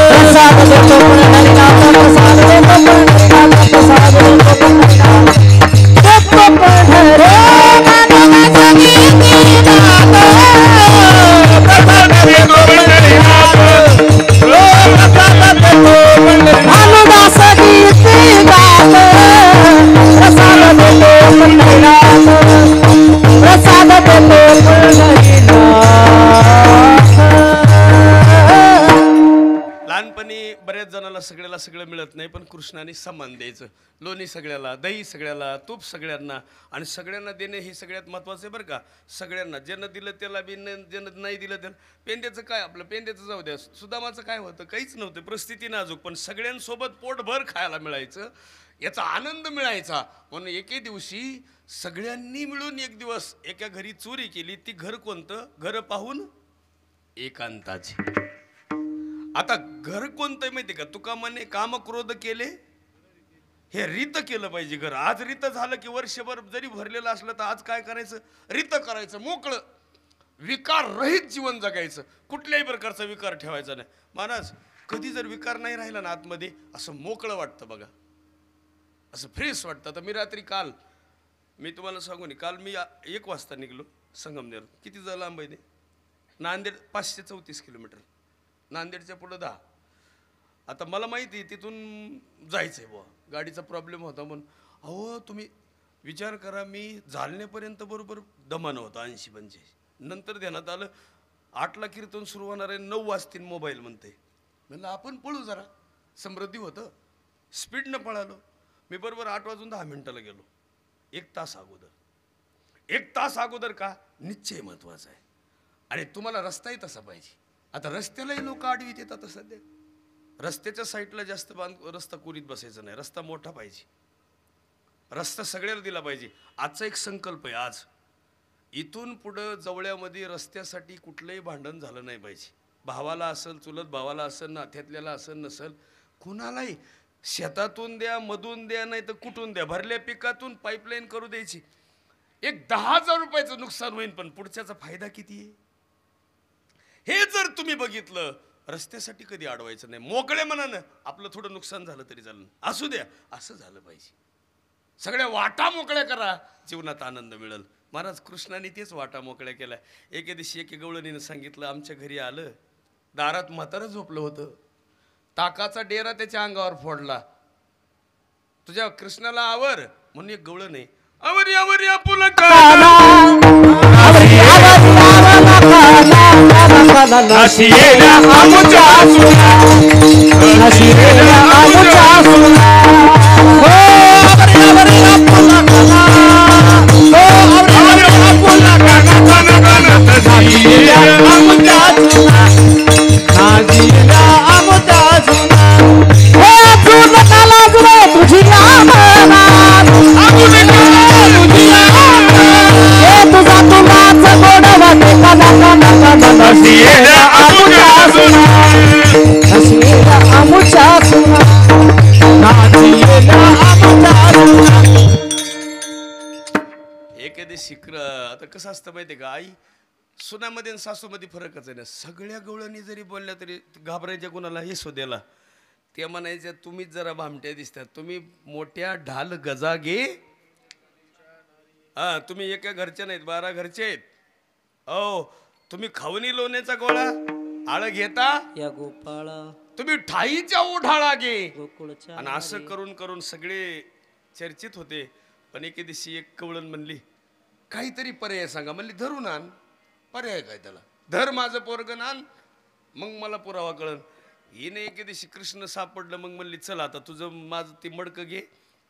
प्रसाद देतो पंढरीनाथ प्रसाद देतो पंढरीनाथ प्रसाद देतो पंढरीनाथ देतो पंढरीनाथ भानुदास गीते गात प्रसाद देतो पंढरीनाथ प्रसाद देतो भानुदास गीते गात प्रसाद देतो पंढरीनाथ प्रसाद देतो पंढरीनाथ. लहानपणी बऱ्याच जणांना सगळ्याला सगळं मिळत नाही पण कृष्णाने समान द्यायचं. लोणी सगळ्याला, दही सगळ्याला, तूप सगळ्यांना आणि सगळ्यांना देणे हे सगळ्यात महत्त्वाचं आहे बरं का. सगळ्यांना ज्यानं दिलं त्याला बी ज्यानं नाही दिलं त्याला. पेंड्याचं काय आपलं पेंड्याचं जाऊ द्या. सुदामाचं काय होतं काहीच नव्हतं परिस्थिती नाजूक पण सगळ्यांसोबत पोटभर खायला मिळायचं याचा आनंद मिळायचा. म्हणून एके दिवशी सगळ्यांनी मिळून एक दिवस एका घरी चोरी केली. ती घर कोणतं? घर पाहून एकांताची. आता घर कोणतं माहिती का? तुका म्हणे काम क्रोध केले हे रीत केलं पाहिजे घर. आज रीत झालं की वर्षभर जरी भरलेलं असलं तर आज काय करायचं? रीत करायचं. मोकळं विकार रहित जीवन जगायचं. कुठल्याही प्रकारचा विकार ठेवायचा नाही. महाराज कधी जर विकार नाही राहिला ना आतमध्ये असं मोकळं वाटतं बघा, असं फ्रेश वाटतं. तर मी रात्री काल मी तुम्हाला सांगू नये काल मी 1 वाजता निघलो संगमनेर. किती जर लांब आहे ते? नांदेड 534 किलोमीटर, नांदेडच्या पुढं 10. आता मला माहिती आहे तिथून जायचं आहे बुवा, गाडीचा प्रॉब्लेम होता म्हणून. अहो तुम्ही विचार करा मी जालन्यापर्यंत बरोबर दमानं होता 80-85. नंतर ध्यानात आलं 8ला कीर्तन सुरू होणार आहे, 9 वाजतील मोबाईल म्हणते. म्हणलं आपण पळू जरा, समृद्धी होतं. स्पीडनं पळालो. मी बरोबर 8 वाजून 10 मिनिटाला गेलो. 1 तास अगोदर. 1 तास अगोदर का? निश्चय महत्वाचा आहे. आणि तुम्हाला रस्ताही तसा पाहिजे. आता रस्त्यालाही लोक आडवीत येतात सध्या. रस्त्याच्या साईडला जास्त रस्ता कोरीत बसायचा नाही. रस्ता मोठा पाहिजे. रस्ता सगळ्याला दिला पाहिजे. आजचा एक संकल्प आहे. आज इथून पुढं जवळ्यामध्ये रस्त्यासाठी कुठलंही भांडण झालं नाही पाहिजे. भावाला असेल, चुलत भावाला असेल, नात्यातल्याला असेल नसेल, कुणालाही शेतातून द्या, मधून द्या, नाही तर कुठून द्या, भरल्या पिकातून पाईपलाईन करू द्यायची. एक 10,000 रुपयाचं नुकसान होईल पण पुढच्याचा फायदा किती आहे हे जर तुम्ही बघितलं. रस्त्यासाठी कधी अडवायचं नाही. मोकळे मनानं आपलं थोडं नुकसान झालं तरी झालं, असू द्या, असं झालं पाहिजे. सगळ्या वाटा मोकळ्या करा, जीवनात आनंद मिळेल. महाराज कृष्णाने तेच वाटा मोकळ्या केल्या. एके दिवशी एके गवळणीनं सांगितलं आमच्या घरी आलं, दारात म्हातारं झोपलं होतं, ताकाचा डेरा त्याच्या अंगावर फोडला. तुझ्या कृष्णाला आवर म्हणून एक गवळण नाही. आवरी आवरी आपुला नशिलेल्या आमुच्या सुना नशिलेल्या आमुच्या सुना हो आवरी आवरी आपुला काना हो आवरी आवरी आपुला काना नशिलेल्या आमुच्या सुना नशिलेल्या आमुच्या सुना हो जुन काला जुने तुझी नामना आपुले काला तुझी नामना हे तुझा तुलाच गोडवा काना काना काना नशिलेल्या आमुच्या सुना नशिलेल्या आमुच्या सुना नशिलेल्या आमुच्या सुना. एखादी शिकर आता कसं असतं माहितीये का? आई सुनामध्ये आणि सासूमध्ये फरकच आहे ना. सगळ्या गवळणी जरी बोलल्या तरी घाबरायच्या कोणाला हे शोध्याला. ते म्हणायच्या तुम्हीच जरा भामट्या दिसतात, तुम्ही मोठ्या ढाल गजा घे. हा तुम्ही एका घरच्या नाहीत, 12 घरचे आहेत. हो तुम्ही खावणी लोण्याचा गोळा आळ घेता या गोपाळा तुम्ही ठाईच्या ओढाळा घे. गोकुळच्या आणि असं करून करून सगळे चर्चित होते. पण एके दिवशी एक कवळण म्हणली काहीतरी पर्याय सांगा. म्हणली धरून आण. पर्याय काय त्याला? धर माझं पोरगण आण मग मला पुरावा कळन. हिने एके दिवशी कृष्ण सापडलं. मग म्हणली चल आता तुझं माझं ते मडकं घे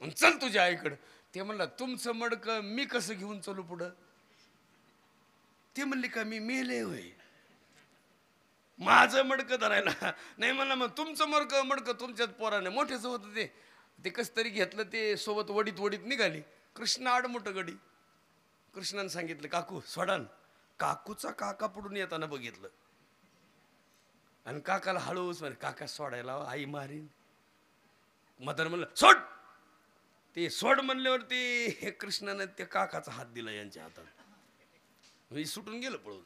आणि चल तुझ्या आईकडं. ते म्हणलं तुमचं मडकं मी कसं घेऊन चलू पुढं? ते म्हणले का मी मेले होय. माझं मडकं धरायला नाही म्हणलं. मग तुमचं मडकं तुमच्याच पोराने मोठेच होतं ते कसं तरी घेतलं ते सोबत वडीत वडीत निघाली. कृष्ण आडमोठं गडी. कृष्णाने सांगितलं काकू सोडान. काकूचा काका पुढून येताना बघितलं आणि काकाला हळूच म्हणे काका सोडायला आई मारीन. म्हातारं म्हणलं सोड. ते सोड म्हणल्यावरती कृष्णाने त्या काकाचा हात दिला यांच्या हातात. मी सुटून गेलं पळून.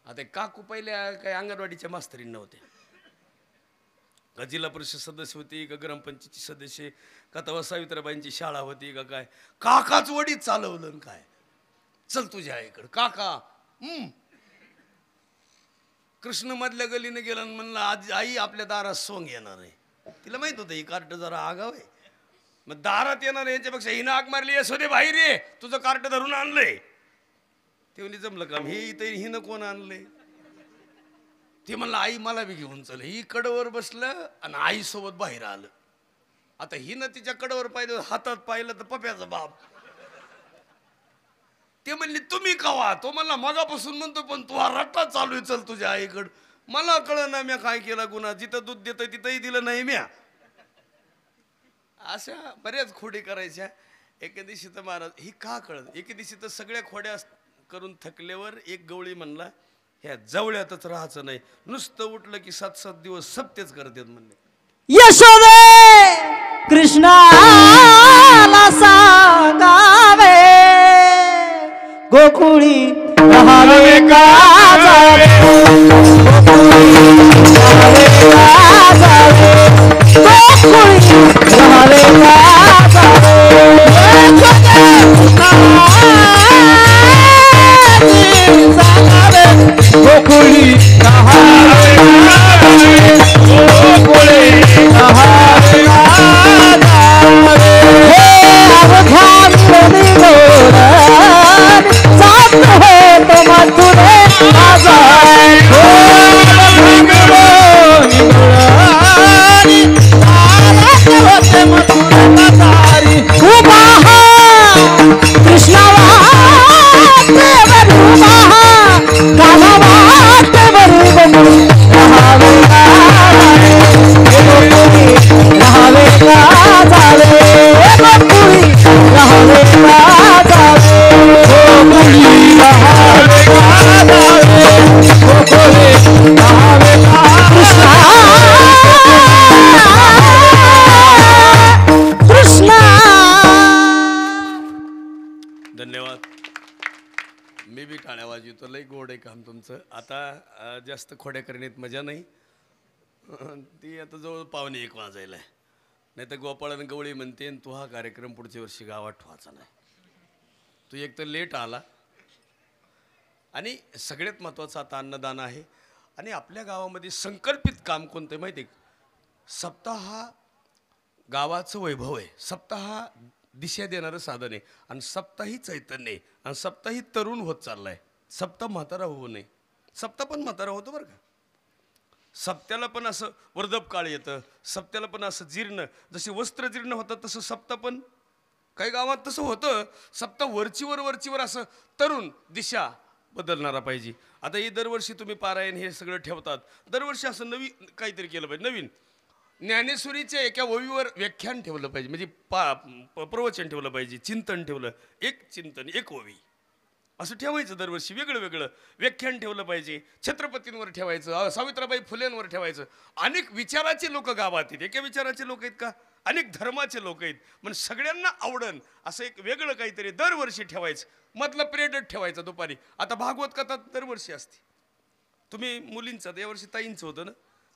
आता काकू पहिल्या काही अंगणवाडीच्या मास्तरीन नव्हत्या का जिल्हा परिषद सदस्य होती का ग्रामपंचायतची सदस्य का तेव्हा सावित्रीबाईंची शाळा होती का काय. काकाच वडीत चालवलं काय. चल तुझ्या आईकडं काका. कृष्ण मधल्या गलीने गेला म्हणलं आज आई आपल्या दारात सोंग येणार आहे. तिला माहित होतं ही कार्ट जरा आगाव आहे. मग दारात येणार यांच्यापेक्षा हिनं आग मारली असो बाहेर ये तुझं कार्ट धरून आणलंय. ते म्हणजे जमलं का हे इथं हिनं कोण आणलंय. ते म्हणलं आई मला बी घेऊन चल. ही कडवर बसलं आणि आई सोबत बाहेर आलं. आता हिनं तिच्या कडवर पाहिलं हातात पाहिलं तर पप्याचा बाप. ते म्हणले तुम्ही कवा. तो म्हणला मगापासून म्हणतो पण तू हा रट्टा चालू आहे चल तुझ्या आईकडं. मला कळलं ना म्या काय केला गुन्हा. जिथं दूध देतोय तिथंही दिलं नाही म्या. अशा बऱ्याच खोडी करायच्या. एके दिवशी तर महाराज ही का कळत. एके दिवशी तर सगळ्या खोड्या करून थकल्यावर एक गवळी म्हणला ह्या जवळ्यातच राहायचं नाही. नुसतं उठलं की 7-7 दिवस सप्तेच करतात म्हणले. यशोदे कृष्णाला सांगावे गोकुळी राहावे का जावे. गोकुळी राहावे का जावे. गोकुळी राहावे का जावे. गोकुळी राहावे गोकुळी राहावे धन्यवाद. मी बी टाळ्या वाजवतो. लई गोड आहे काम तुमचं. आता जास्त खोड्या करण्यात मजा नाही. ती आता जवळ 1:45 वाजायला आहे. नाही तर गोपाळन गवळी म्हणते तू हा कार्यक्रम पुढच्या वर्षी गावात ठेवायचा नाही. तू एक तर लेट आला आणि सगळ्यात महत्त्वाचं आता अन्नदान आहे. आणि आपल्या गावामध्ये संकल्पित काम कोणतं माहिती आहे. सप्ताह हा गावाचं वैभव आहे. सप्ताह हा दिशा देणारं साधन आहे आणि सप्ताही चैतन्य आहे आणि सप्ताही तरुण होत चाललाय. सप्ताह म्हातारा होऊ नये. सप्ताह पण म्हातारा होतो बरं का. सप्त्याला पण असं वर्धप काळ येतं. सप्त्याला पण असं जीर्ण जसे वस्त्र जीर्ण होतं तसं सप्ताह पण काही गावात तसं होतं. सप्ताह वरचीवर असं तरुण दिशा बदलणारा पाहिजे. आता ही दरवर्षी तुम्ही पारायण हे सगळं ठेवतात. दरवर्षी असं नवीन काहीतरी केलं पाहिजे. नवीन ज्ञानेश्वरीच्या एका ओवीवर व्याख्यान ठेवलं पाहिजे. म्हणजे प्रवचन ठेवलं पाहिजे. चिंतन ठेवलं. एक चिंतन एक ओवी असं ठेवायचं. दरवर्षी वेगळं वेगळं व्याख्यान ठेवलं पाहिजे. छत्रपतींवर ठेवायचं. सावित्रीबाई फुलेंवर ठेवायचं. अनेक विचाराचे लोक गावात आहेत. एका विचाराचे लोक आहेत का. अनेक धर्माचे लोक आहेत. पण सगळ्यांना आवडन असं एक वेगळं काहीतरी दरवर्षी ठेवायचं. मधलं पिरियड ठेवायचं दुपारी. आता भागवत कथा दरवर्षी असते. तुम्ही मुलींचं यावर्षी ताईंचं होतं ना.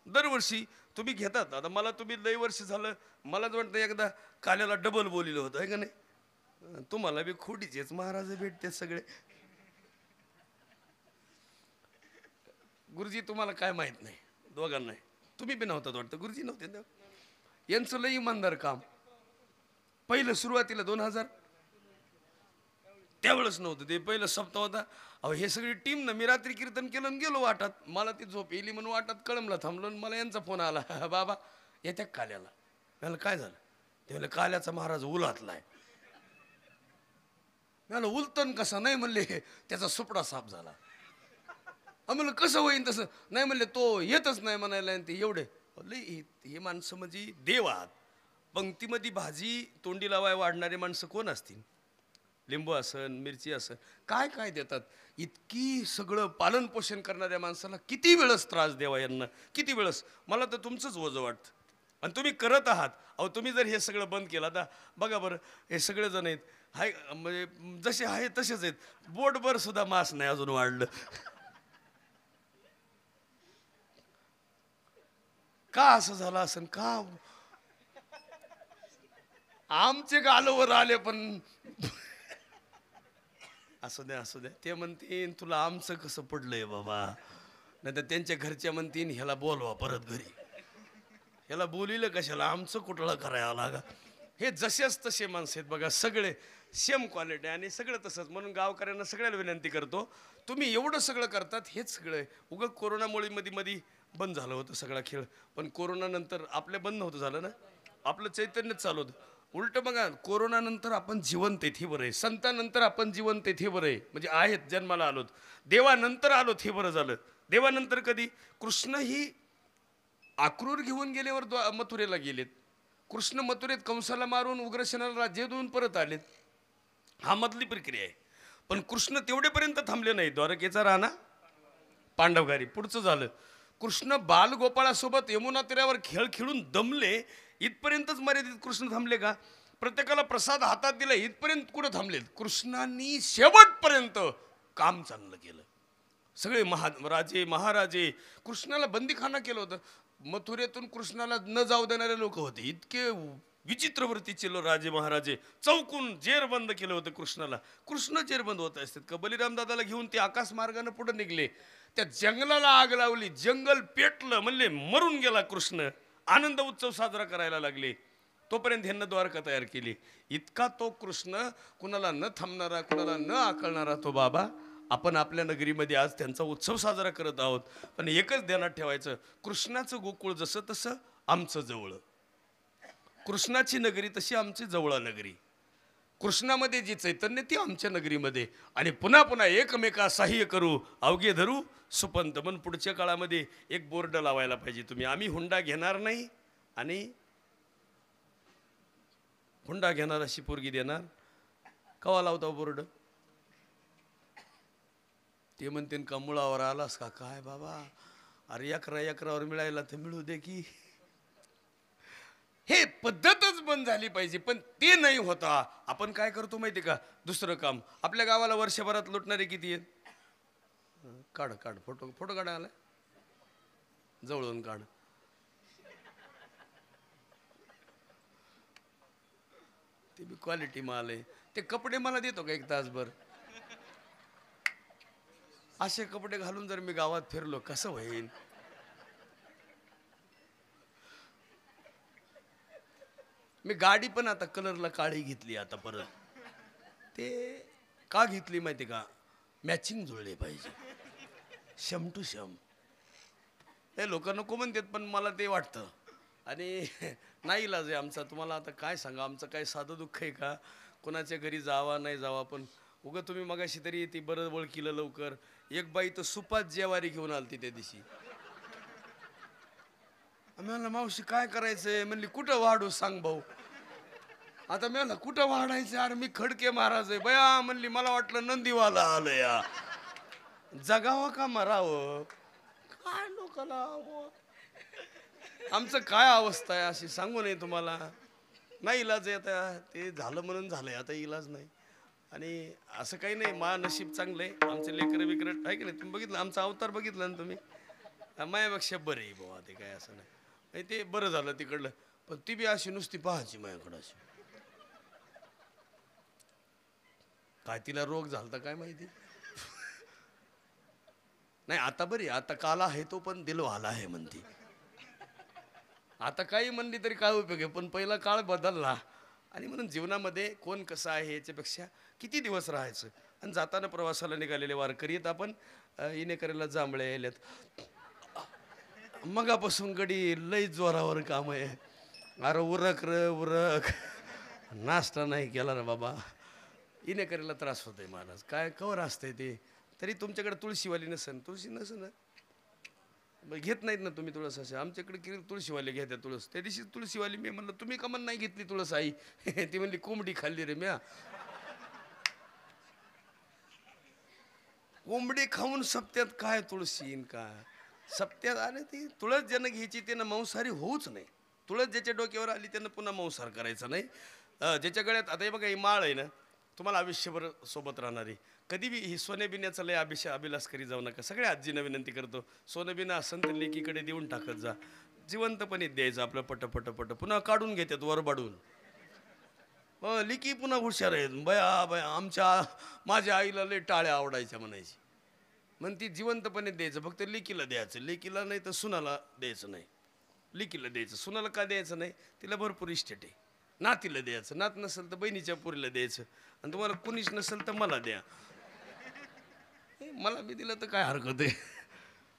दरवर्षी तुम्ही घेतात. आता मला तुम्ही लई वर्ष झालं मलाच वाटतं एकदा काल्याला डबल बोलिलं होतं आहे का नाही. तुम्हाला बी खोटीचेच महाराज भेटते सगळे. गुरुजी तुम्हाला काय माहित नाही दोघांना. तुम्ही बी नव्हतात वाटतं. गुरुजी नव्हते ना. यांचं लई इमानदार काम. पहिलं सुरुवातीला 2000 त्यावेळेस नव्हतं. ते पहिलं सप्ताह होता. अहो हे सगळी टीम ना. मी रात्री कीर्तन केलं आणि गेलो वाटात. मला ती झोप येली म्हणून वाटात कळमला थांबलो. मला यांचा फोन आला बाबा येत्या काल्याला. मला काय झालं. ते म्हणलं काल्याचा महाराज उलातलाय. मला उलतन कसा नाही म्हणले त्याचा सुपडा साफ झाला. म्हणलं कसं होईन तसं नाही म्हणले तो येतच नाही म्हणायला आणि ते एवढे लई हे माणसं म्हणजे देव आहात. पंक्तीमध्ये भाजी तोंडी लावाय वाढणारे माणसं कोण असतील? लिंबू असन मिरची असन काय काय देतात. इतकी सगळं पालन पोषण करणाऱ्या माणसाला किती वेळच त्रास द्यावा यांना, किती वेळस. मला तर तुमचंच वजं वाटतं आणि तुम्ही करत आहात. अहो तुम्ही जर हे सगळं बंद केलं आता बघा बरं हे सगळे जण आहेत हाय म्हणजे जसे आहे तसेच आहेत. बोटभर सुद्धा मास नाही अजून वाढलं. का असं झालं असन का? आमचे गालोवर आले पण असू द्या असू द्या. ते म्हणतीन तुला आमचं कसं पडलंय बाबा, नाही तर त्यांच्या घरच्या म्हणतीन ह्याला बोलवा परत घरी, ह्याला बोलिलं कशाला, आमचं कुठलं करायला लागा. हे जसेच तसे माणसं आहेत बघा, सगळे सेम क्वालिटी आणि सगळं तसंच. म्हणून गावकऱ्यांना सगळ्याला विनंती करतो, तुम्ही एवढं सगळं करतात हेच सगळं उगं कोरोनामुळे मध्ये बंद झालं होतं सगळा खेळ, पण कोरोनानंतर आपल्या बंद नव्हतं झालं ना, आपलं चैतन्यच चालू होतं. उलट बघा कोरोनानंतर आपण जिवंत आहेत हे बरं आहे, संतानंतर आपण जिवंत आहेत हे बरं आहे, म्हणजे आहेत जन्माला आलोत. देवानंतर आलोत हे बरं झालं. देवानंतर कधी? कृष्ण ही अक्रूर घेऊन गेल्यावर मथुरेला गेलेत. कृष्ण मथुरेत कंसाला मारून उग्रसेनाला राज्य देऊन परत आलेत. हा मधली प्रक्रिया आहे. पण कृष्ण तेवढेपर्यंत थांबले नाही. द्वारकेचा राणा पांडवघारी पुढचं झालं. कृष्ण बालगोपाळासोबत यमुना तीरावर खेळ खेळून दमले, इथपर्यंतच मर्यादित कृष्ण थांबले का? प्रत्येकाला प्रसाद हातात दिला इथपर्यंत कुठं थांबलेत? कृष्णांनी शेवटपर्यंत काम चांगलं केलं. सगळे राजे महाराजे कृष्णाला बंदीखाना केलं होतं. मथुरेतून कृष्णाला न जाऊ देणारे लोक होते. इतके विचित्र वृत्तीचे राजे महाराजे चौकून जेरबंद केलं होतं कृष्णाला. कृष्ण जेरबंद होत असतात का? बलिराम दादाला घेऊन ते आकाश मार्गाने पुढे निघले, त्या जंगलाला आग लावली, जंगल पेटलं, म्हणले मरून गेला कृष्ण. आनंद उत्सव साजरा करायला लागले. तोपर्यंत ह्यांना द्वारका तयार केली. इतका तो कृष्ण, कुणाला न थांबणारा, कुणाला न आकळणारा तो बाबा. आपण आपल्या नगरीमध्ये आज त्यांचा उत्सव साजरा करत आहोत. पण एकच ध्यानात ठेवायचं, कृष्णाचं गोकुळ जसं तसं आमचं जवळ, कृष्णाची नगरी तशी आमची जवळ नगरी. कृष्णामध्ये जी चैतन्य ती आमच्या नगरीमध्ये. आणि पुन्हा पुन्हा एकमेका सहाय्य करू, अवघे धरू सुपंत. पण पुढच्या काळामध्ये एक बोर्ड लावायला पाहिजे तुम्ही, आम्ही हुंडा घेणार नाही आणि हुंडा घेणार अशी पोरगी देणार. कवा लावता बोर्ड? ते म्हणते का मुळावर आलास का काय बाबा? अरे एकरावर मिळायला तर मिळू दे की. हे पद्धतच बंद झाली पाहिजे. पण ते नाही होता. आपण काय करतो माहिती का? दुसरं काम. आपल्या गावाला वर्षभरात लुटणारे किती आहेत? काढ फोटो काढायला जवळून काढ. ते बी क्वालिटी माल आहे. ते कपडे मला देतो का एक तासभर? असे कपडे घालून जर मी गावात फिरलो कसं होईल? मी गाडी पण आता कलरला काळी घेतली आता परत. ते का घेतली माहिती का? मॅचिंग जुळले पाहिजे, शम टू शम. हे लोक नको म्हणतात पण मला ते वाटतं. आणि नाही इलाज आहे आमचा. तुम्हाला आता काय सांगा, आमचं काय साधं दुःख आहे का? कोणाच्या घरी जावा नाही जावा, पण उगं तुम्ही मगाशी तरी ती बरं ओळखीलं लवकर. एक बाई तर सुपात जेवारी घेऊन आलती त्या दिवशी. म्हणलं मावशी काय करायचंय? म्हणली कुठं वाढू सांग भाऊ. आता मी म्हणलं कुठं वाढायचं? अरे मी खडके महाराज आहे बया. म्हणली मला वाटलं नंदीवाला आलं या. जगावं का मरावं? काय लोकाला आमचं काय अवस्था आहे अशी सांगू नये तुम्हाला. नाही इलाज आहे आता. ते झालं म्हणून झालंय, आता इलाज नाही. आणि असं काही नाही, मा नशीब चांगलं आहे. आमचे लेकरं बिकरं आहे की नाही? तुम्ही बघितलं आमचा अवतार बघितला ना तुम्ही? मायापेक्षा बरं आहे बाबा. ते काय असं नाही, ते बरं झालं तिकडलं. पण ती बी अशी नुसती पाहायची माझ्याकडं अशी. काय तिला रोग झालता काय माहिती नाही. आता बरी, आता काला आहे तो पण दिलवाला आहे म्हणते. आता काही म्हणली तरी काय उपयोग आहे, पण पहिला काळ बदलला. आणि म्हणून जीवनामध्ये कोण कसं आहे याच्यापेक्षा किती दिवस राहायचं. आणि जाताना प्रवासाला निघालेले वारकरी आहेत आपण. इनेकरेला जांभळे यायलेत. मगापासून गडी लई जोरावर काम आहे. अरे उरक नाश्ता नाही केला ना बाबा. इनेकरेला त्रास होतोय महाराज. काय कवर असतंय ते तरी तुमच्याकडे तुळशीवाली नसन, तुळशी नसन ना, मग घेत नाहीत ना तुम्ही तुळस. असे आमच्याकडे तुळशीवाले घेत्या तुळस. त्या दिवशी तुळशीवाली मी म्हणलं तुम्ही का नाही घेतली तुळस आई? ती म्हणली कोंबडी खाल्ली रे म्या. कोंबडी खाऊन सप्त्यात काय तुळशीन का सप्त्यात आले. ती तुळस ज्यानं घ्यायची त्यानं मांसाहारी होऊच नाही. तुळस ज्याच्या डोक्यावर आली त्यानं पुन्हा मांसाहार करायचा नाही. ज्याच्या गळ्यात आता हे बघा ही माळ आहे ना, तुम्हाला आयुष्यभर सोबत राहणारी. कधी बी ही सोने बिन्याचा लय अभिलाष करी जाऊ नका. सगळ्या आजीनं विनंती करतो, सोनं बिना असन तर लेकीकडे देऊन टाकत जा. जिवंतपणे द्यायचं आपलं पट पट पट. पुन्हा काढून घेतात वरबाडून. लिकी पुन्हा हुशार आहेत. बया बया माझ्या आईला लय टाळ्या आवडायच्या म्हणायची. मग ती जिवंतपणे द्यायचं, फक्त लेकीला द्यायचं. लेकीला नाही तर सुनाला द्यायचं नाही. लेकीला द्यायचं. सुनाला का द्यायचं नाही? तिला भरपूर इस्टेट आहे. नातीला द्यायचं. नात नसेल तर बहिणीच्या पुरीला द्यायचं. आणि तुम्हाला कुणीच नसेल तर मला द्या. मला बी दिलं तर काय हरकत आहे.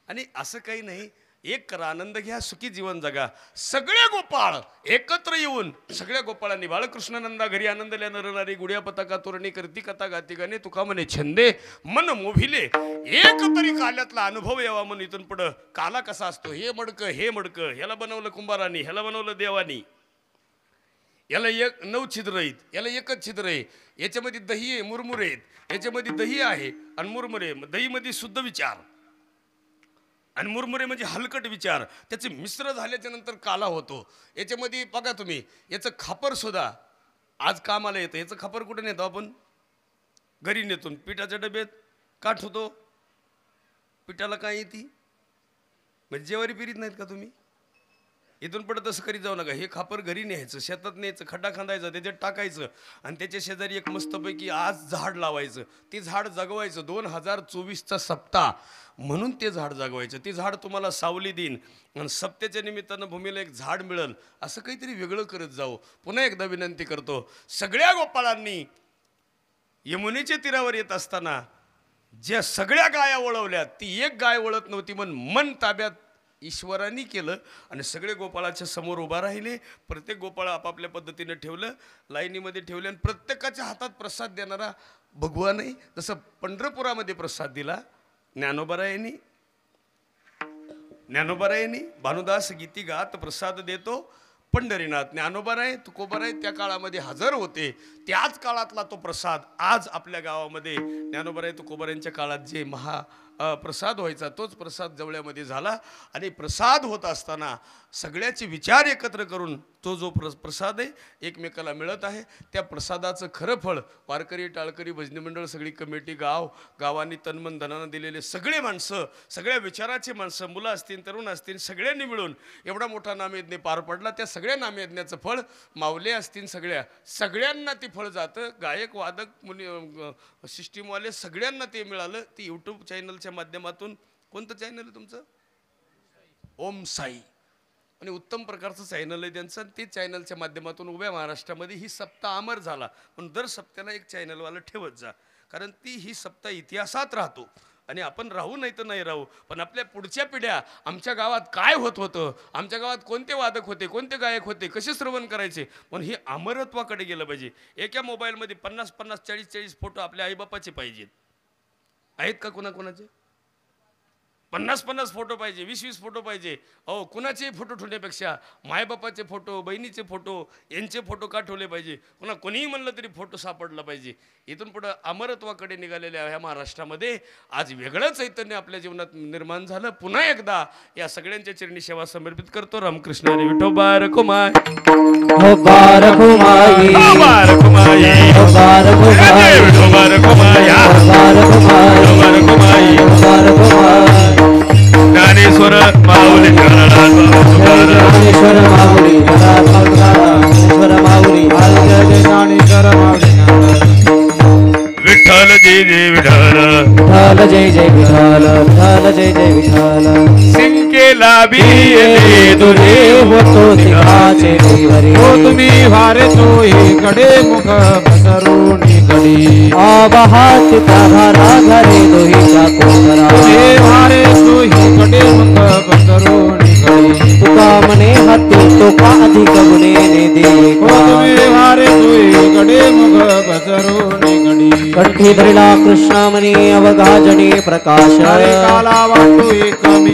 आणि असं काही नाही. एक करा, आनंद घ्या, सुखी जीवन जगा. सगळे गोपाळ एकत्र येऊन सगळ्या गोपाळांनी बाळकृष्णानंदा घरी आनंदल्या नरणारी गुड्या पताका तोरणी करती कथा गाती गाणे तुका म्हणे छंदे मन मोभिले एक तरी काल्यातला अनुभव यावा म्हणून इथून पुढं. काला कसा असतो, हे मडकं ह्याला बनवलं कुंभारानी, ह्याला बनवलं देवानी. याला 9 छिद्र आहेत, याला एकच छिद्र आहे. याच्यामध्ये दही आहे, मुरमुरे आहेत. याच्यामध्ये दही आहे आणि मुरमुरे. दहीमध्ये शुद्ध विचार आणि मुरमुरे म्हणजे हलकट विचार. त्याचे मिश्र झाल्याच्या नंतर काला होतो. याच्यामध्ये बघा तुम्ही, याचं खापर सुद्धा आज कामाला येतं. याचं खापर कुठे नेतो आपण? घरी नेतो. पिठाच्या डब्यात का ठेवतो? पिठाला काय येते? म्हणजे जेवारी पिरीत नाहीत का तुम्ही? इथून पुढे तसं करीत जाऊ नका. हे खापर घरी न्यायचं, शेतात न्यायचं, खड्डा खांदायचा, त्याच्यात टाकायचं आणि त्याच्या शेजारी एक मस्तपैकी आज झाड लावायचं. ते झाड जगवायचं. 2024चा सप्ताह म्हणून ते झाड जगवायचं. ते झाड तुम्हाला सावली देईन आणि सप्त्याच्या निमित्तानं भूमीला एक झाड मिळेल. असं काहीतरी वेगळं करत जाऊ. पुन्हा एकदा विनंती करतो, सगळ्या गोपाळांनी यमुनेच्या तीरावर येत असताना ज्या सगळ्या गाया वळवल्या, ती एक गाय वळत नव्हती म्हणून मन ताब्यात ईश्वरांनी केलं आणि सगळे गोपाळाच्या समोर उभा राहिले. प्रत्येक गोपाळ आपापल्या पद्धतीने ठेवलं, लाईनीमध्ये ठेवले आणि प्रत्येकाच्या हातात प्रसाद देणारा भगवान आहे. जसं पंढरपुरामध्ये प्रसाद दिला ज्ञानोबारायांनी भानुदास गीती गात प्रसाद देतो पंढरीनाथ. ज्ञानोबाराय तुकोबाराय त्या काळामध्ये हजर होते. त्याच काळातला तो प्रसाद आज आपल्या गावामध्ये ज्ञानोबाराय तुकोबारायांच्या काळात जे प्रसाद व्हायचा तोच प्रसाद जवळ्यामध्ये झाला. आणि प्रसाद होत असताना सगळ्याचे विचार एकत्र करून तो जो प्रसाद आहे एकमेकाला मिळत आहे. त्या प्रसादाचं खरं फळ वारकरी टाळकरी भजनी मंडळ सगळी कमिटी गावांनी तन्मन धनानं दिलेले सगळे माणसं, सगळ्या विचाराचे माणसं, मुलं असतील तरुण असतील, सगळ्यांनी मिळून एवढा मोठा नामयज्ञ पार पडला. त्या सगळ्या नामयज्ञाचं फळ मावले असतील सगळ्यांना ते फळ जातं. गायक वादक मुनी सिस्टीमवाले सगळ्यांना ते मिळालं. ती यूट्यूब चॅनलच्या माध्यमातून. कोणतं चॅनल आहे तुमचं? ओम साई. आणि उत्तम प्रकारचं चॅनल आहे त्यांचं. ते चॅनलच्या माध्यमातून उभ्या महाराष्ट्रामध्ये ही सप्ताह अमर झाला. पण दर सप्त्याला एक चॅनलवाला ठेवत जा, कारण ही सप्ताह इतिहासात राहतो. आणि आपण राहू नाही तर नाही राहू, पण आपल्या पुढच्या पिढ्या आमच्या गावात काय होतं, आमच्या गावात कोणते वादक होते, कोणते गायक होते, कसे श्रवण करायचे, पण हे अमरत्वाकडे गेलं पाहिजे. एका मोबाईलमध्ये 50-50, 40-40 फोटो आपल्या आईबापाचे पाहिजेत. आहेत का कोणाकोणाचे? 50-50 फोटो पाहिजे, 20-20 फोटो पाहिजे. अहो, कुणाचे फोटो ठेवण्यापेक्षा मायबापाचे फोटो, बहिणीचे फोटो, यांचे फोटो का ठेवले पाहिजे? कोणीही म्हणलं तरी फोटो सापडला पाहिजे. इथून पुढं अमरत्वाकडे निघालेल्या ह्या महाराष्ट्रामध्ये आज वेगळं चैतन्य आपल्या जीवनात निर्माण झालं. पुन्हा एकदा या सगळ्यांच्या चरणी सेवा समर्पित करतो. रामकृष्ण हरी विठोबा रखुमाय विठोबा रखुमाई विठोबा रखुमाय विठोबा रखुमाई विठोबा रखुमाय विठोबा रखुमाई विठोबा रखुमाई ज्ञानेश्वर माऊली ज्ञानेश्वर माऊली ज्ञानेश्वर माऊली ज्ञानेश्वर माऊली विठ्ठल जय जय विठ्ठल विठ्ठल जय जय विठ्ठल विठ्ठल जय जय विठ्ठल सिंकेला बी तुझे होतो सिंहाचे देवरे हो तुम्ही वारे तोही कडे मुख पसरुनी कडी आबाहात प्रधाना घरे दोहीचा कोकरा हे वारे तोही कडे मुख पसरुनी कडी तुका मने हाती तोका अधिक गुणे ने दे हो तुम्ही वारे तोही कडे मुख पसरुनी कडी कंठी धरिला कृष्णामणी अवघा जनी प्रकाश काला वाटू एक मी